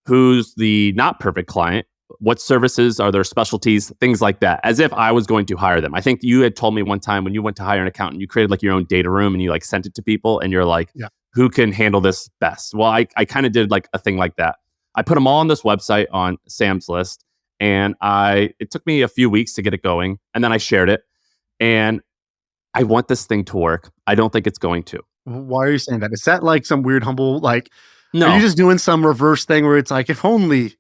Who's the not perfect client? What services are their specialties? Things like that, as if I was going to hire them. I think you had told me one time when you went to hire an accountant, you created like your own data room and you like sent it to people and you're like, Yeah. Who can handle this best? Well, I kind of did like a thing like that. I put them all on this website on Sam's List and it took me a few weeks to get it going. And then I shared it and I want this thing to work. I don't think it's going to. Why are you saying that? Is that like some weird humble, like, No. are you just doing some reverse thing where it's like, if only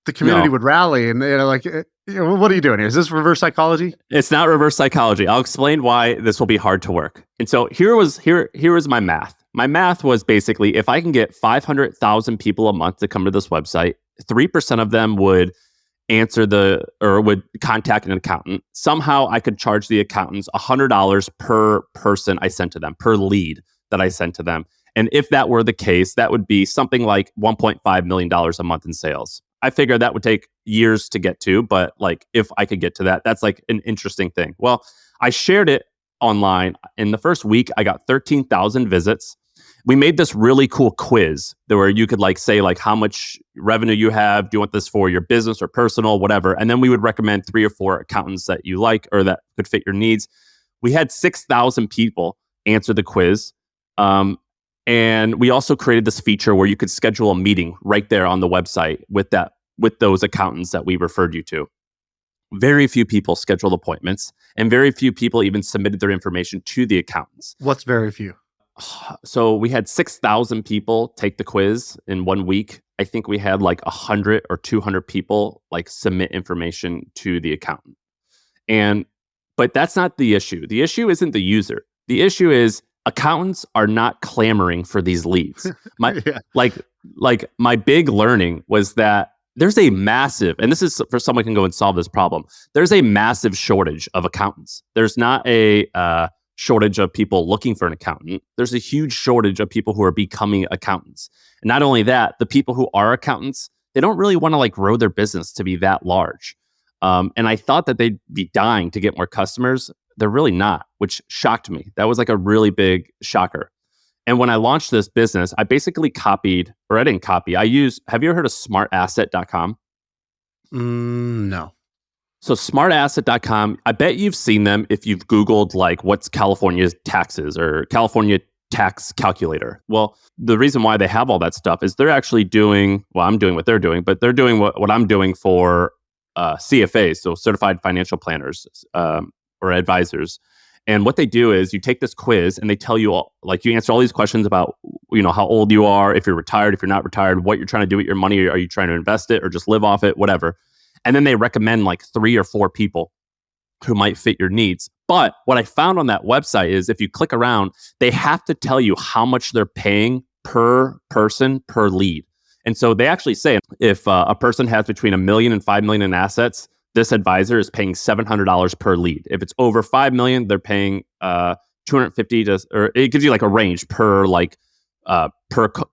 the community No. would rally and what are you doing here? Is this reverse psychology? It's not reverse psychology. I'll explain why this will be hard to work. And so here was my math. My math was basically if I can get 500,000 people a month to come to this website, 3% of them would would contact an accountant. Somehow I could charge the accountants $100 per person I sent to them, per lead that I sent to them. And if that were the case, that would be something like $1.5 million a month in sales. I figured that would take years to get to, but like if I could get to that, that's like an interesting thing. Well, I shared it online. In the first week, I got 13,000 visits. We made this really cool quiz where you could like say like how much revenue you have. Do you want this for your business or personal, whatever? And then we would recommend 3 or 4 accountants that you like or that could fit your needs. We had 6,000 people answer the quiz. And we also created this feature where you could schedule a meeting right there on the website with those accountants that we referred you to. Very few people scheduled appointments, and very few people even submitted their information to the accountants. What's very few? So we had 6,000 people take the quiz in 1 week. I think we had like 100 or 200 people like submit information to the accountant. But that's not the issue. The issue isn't the user. The issue is accountants are not clamoring for these leads. My big learning was that there's a massive, and this is for someone who can go and solve this problem. There's a massive shortage of accountants. There's not a shortage of people looking for an accountant. There's a huge shortage of people who are becoming accountants. And not only that, the people who are accountants, they don't really want to like grow their business to be that large. And I thought that they'd be dying to get more customers. They're really not, which shocked me. That was like a really big shocker. And when I launched this business, I basically copied, or I didn't copy. have you ever heard of smartasset.com? No. So smartasset.com, I bet you've seen them if you've Googled like what's California's taxes or California tax calculator. Well, the reason why they have all that stuff is they're actually doing, well, I'm doing what they're doing, but they're doing what I'm doing for CFAs, so certified financial planners or advisors. And what they do is you take this quiz and they tell you all, like you answer all these questions about, how old you are, if you're retired, if you're not retired, what you're trying to do with your money. Are you trying to invest it or just live off it, whatever. And then they recommend like 3 or 4 people who might fit your needs. But what I found on that website is if you click around, they have to tell you how much they're paying per person per lead. And so they actually say if a person has between $1 million and $5 million in assets, this advisor is paying $700 per lead. If it's over $5 million, they're paying $250 or it gives you like a range per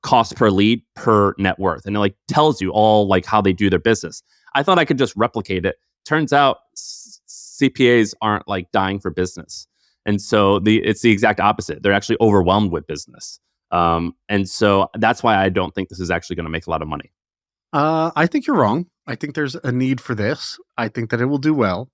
cost per lead per net worth, and it like tells you all like how they do their business. I thought I could just replicate it. Turns out CPAs aren't like dying for business, and so it's the exact opposite. They're actually overwhelmed with business, and so that's why I don't think this is actually going to make a lot of money. I think you're wrong. I think there's a need for this. I think that it will do well.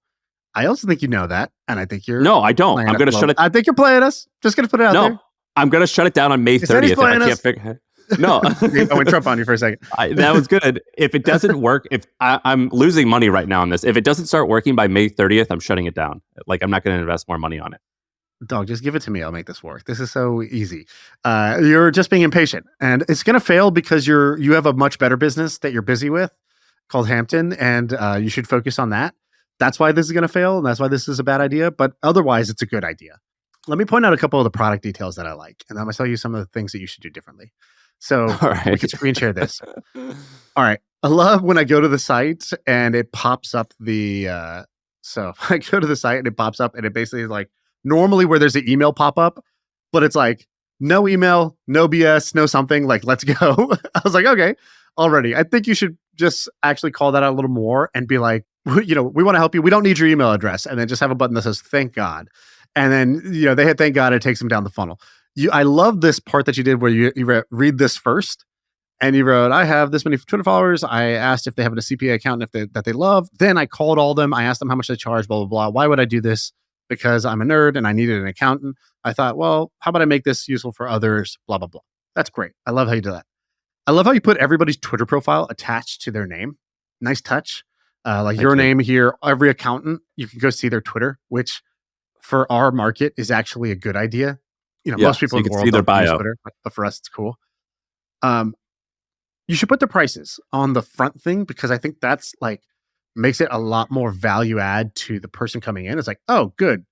I also think you know that, and I think you're. No, I don't. I'm going to shut it. I think you're playing us. Just going to put it out there. I'm going to shut it down on May 30th. If I can't figure. No, I went Trump on you for a second. That was good. If it doesn't work, if I'm losing money right now on this, if it doesn't start working by May 30th, I'm shutting it down. Like I'm not going to invest more money on it. Dog, just give it to me. I'll make this work. This is so easy. You're just being impatient, and it's going to fail because you have a much better business that you're busy with called Hampton, and you should focus on that. That's why this is going to fail, and that's why this is a bad idea. But otherwise, it's a good idea. Let me point out a couple of the product details that I like, and I'm going to tell you some of the things that you should do differently. So we can screen share this. All right. I love when I go to the site and it pops up so I go to the site and it pops up and it basically is like normally where there's an email pop up, but it's like no email, no BS, no something, like let's go. I was like, okay, already. I think you should just actually call that out a little more and be like, we want to help you. We don't need your email address. And then just have a button that says, thank God. And then, they hit thank God, it takes them down the funnel. I love this part that you did where you read this first and you wrote, I have this many Twitter followers. I asked if they have a CPA account that they love. Then I called all of them. I asked them how much they charge, blah, blah, blah. Why would I do this? Because I'm a nerd and I needed an accountant. I thought, well, how about I make this useful for others? Blah, blah, blah. That's great. I love how you do that. I love how you put everybody's Twitter profile attached to their name. Nice touch. Your name here, every accountant, you can go see their Twitter, which for our market is actually a good idea. Most people in the world don't use Twitter, but for us, it's cool. You should put the prices on the front thing because I think that's like makes it a lot more value add to the person coming in. It's like, oh, good.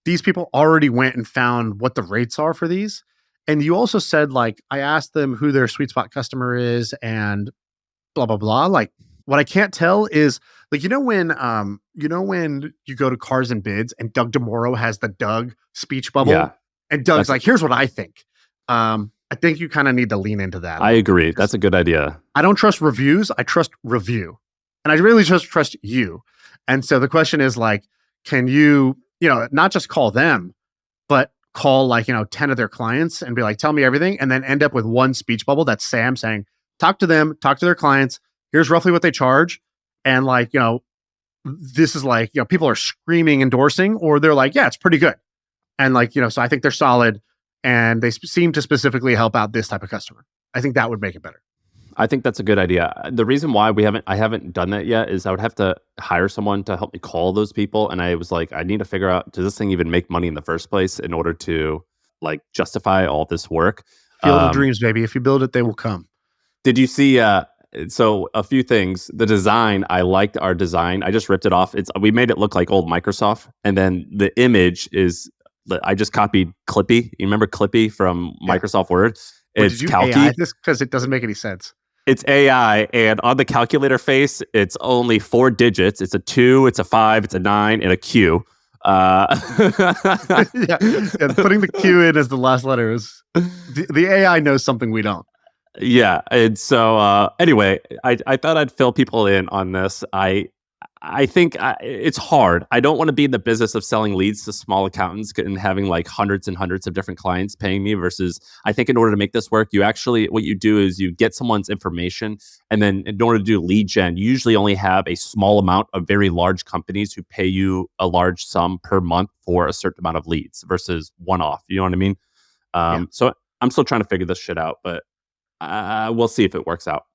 These people already went and found what the rates are for these. And you also said, like, I asked them who their sweet spot customer is and blah, blah, blah. Like, what I can't tell is, like, when you go to Cars and Bids and Doug DeMoro has the Doug speech bubble. Yeah. And Doug's like, here's what I think. I think you kind of need to lean into that. I agree. That's a good idea. I don't trust reviews. I trust review. And I really just trust you. And so the question is like, can you, not just call them, call like, 10 of their clients and be like, tell me everything. And then end up with one speech bubble that's Sam saying, talk to them, talk to their clients. Here's roughly what they charge. And like, this is like, people are screaming, endorsing, or they're like, yeah, it's pretty good. And like, so I think they're solid and they seem to specifically help out this type of customer. I think that would make it better. I think that's a good idea. The reason why I haven't done that yet is I would have to hire someone to help me call those people. And I was like, I need to figure out, does this thing even make money in the first place in order to like justify all this work? Field of dreams, baby. If you build it, they will come. Did you see, so a few things, the design, I liked our design. I just ripped it off. We made it look like old Microsoft. And then the image is, I just copied Clippy. You remember Clippy from Microsoft Word? It's Calky. AI this because it doesn't make any sense. It's AI, and on the calculator face, it's only 4 digits. It's a 2, it's a 5, it's a 9, and a Q. Yeah, putting the Q in as the last letter is the AI knows something we don't. Yeah, and so anyway, I thought I'd fill people in on this. I think it's hard. I don't want to be in the business of selling leads to small accountants and having like hundreds and hundreds of different clients paying me versus I think in order to make this work, what you do is you get someone's information. And then in order to do lead gen, you usually only have a small amount of very large companies who pay you a large sum per month for a certain amount of leads versus one-off. You know what I mean? So I'm still trying to figure this shit out, but we'll see if it works out.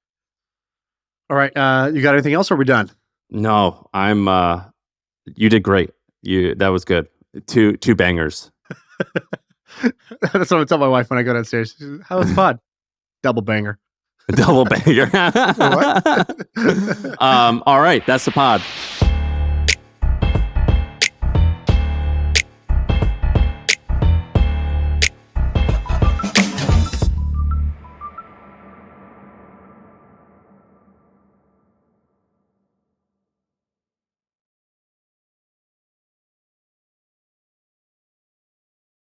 All right. You got anything else or are we done? No, you did great. That was good. Two bangers. That's what I tell my wife when I go downstairs. How was the pod? Double banger. Double banger. What? All right. That's the pod.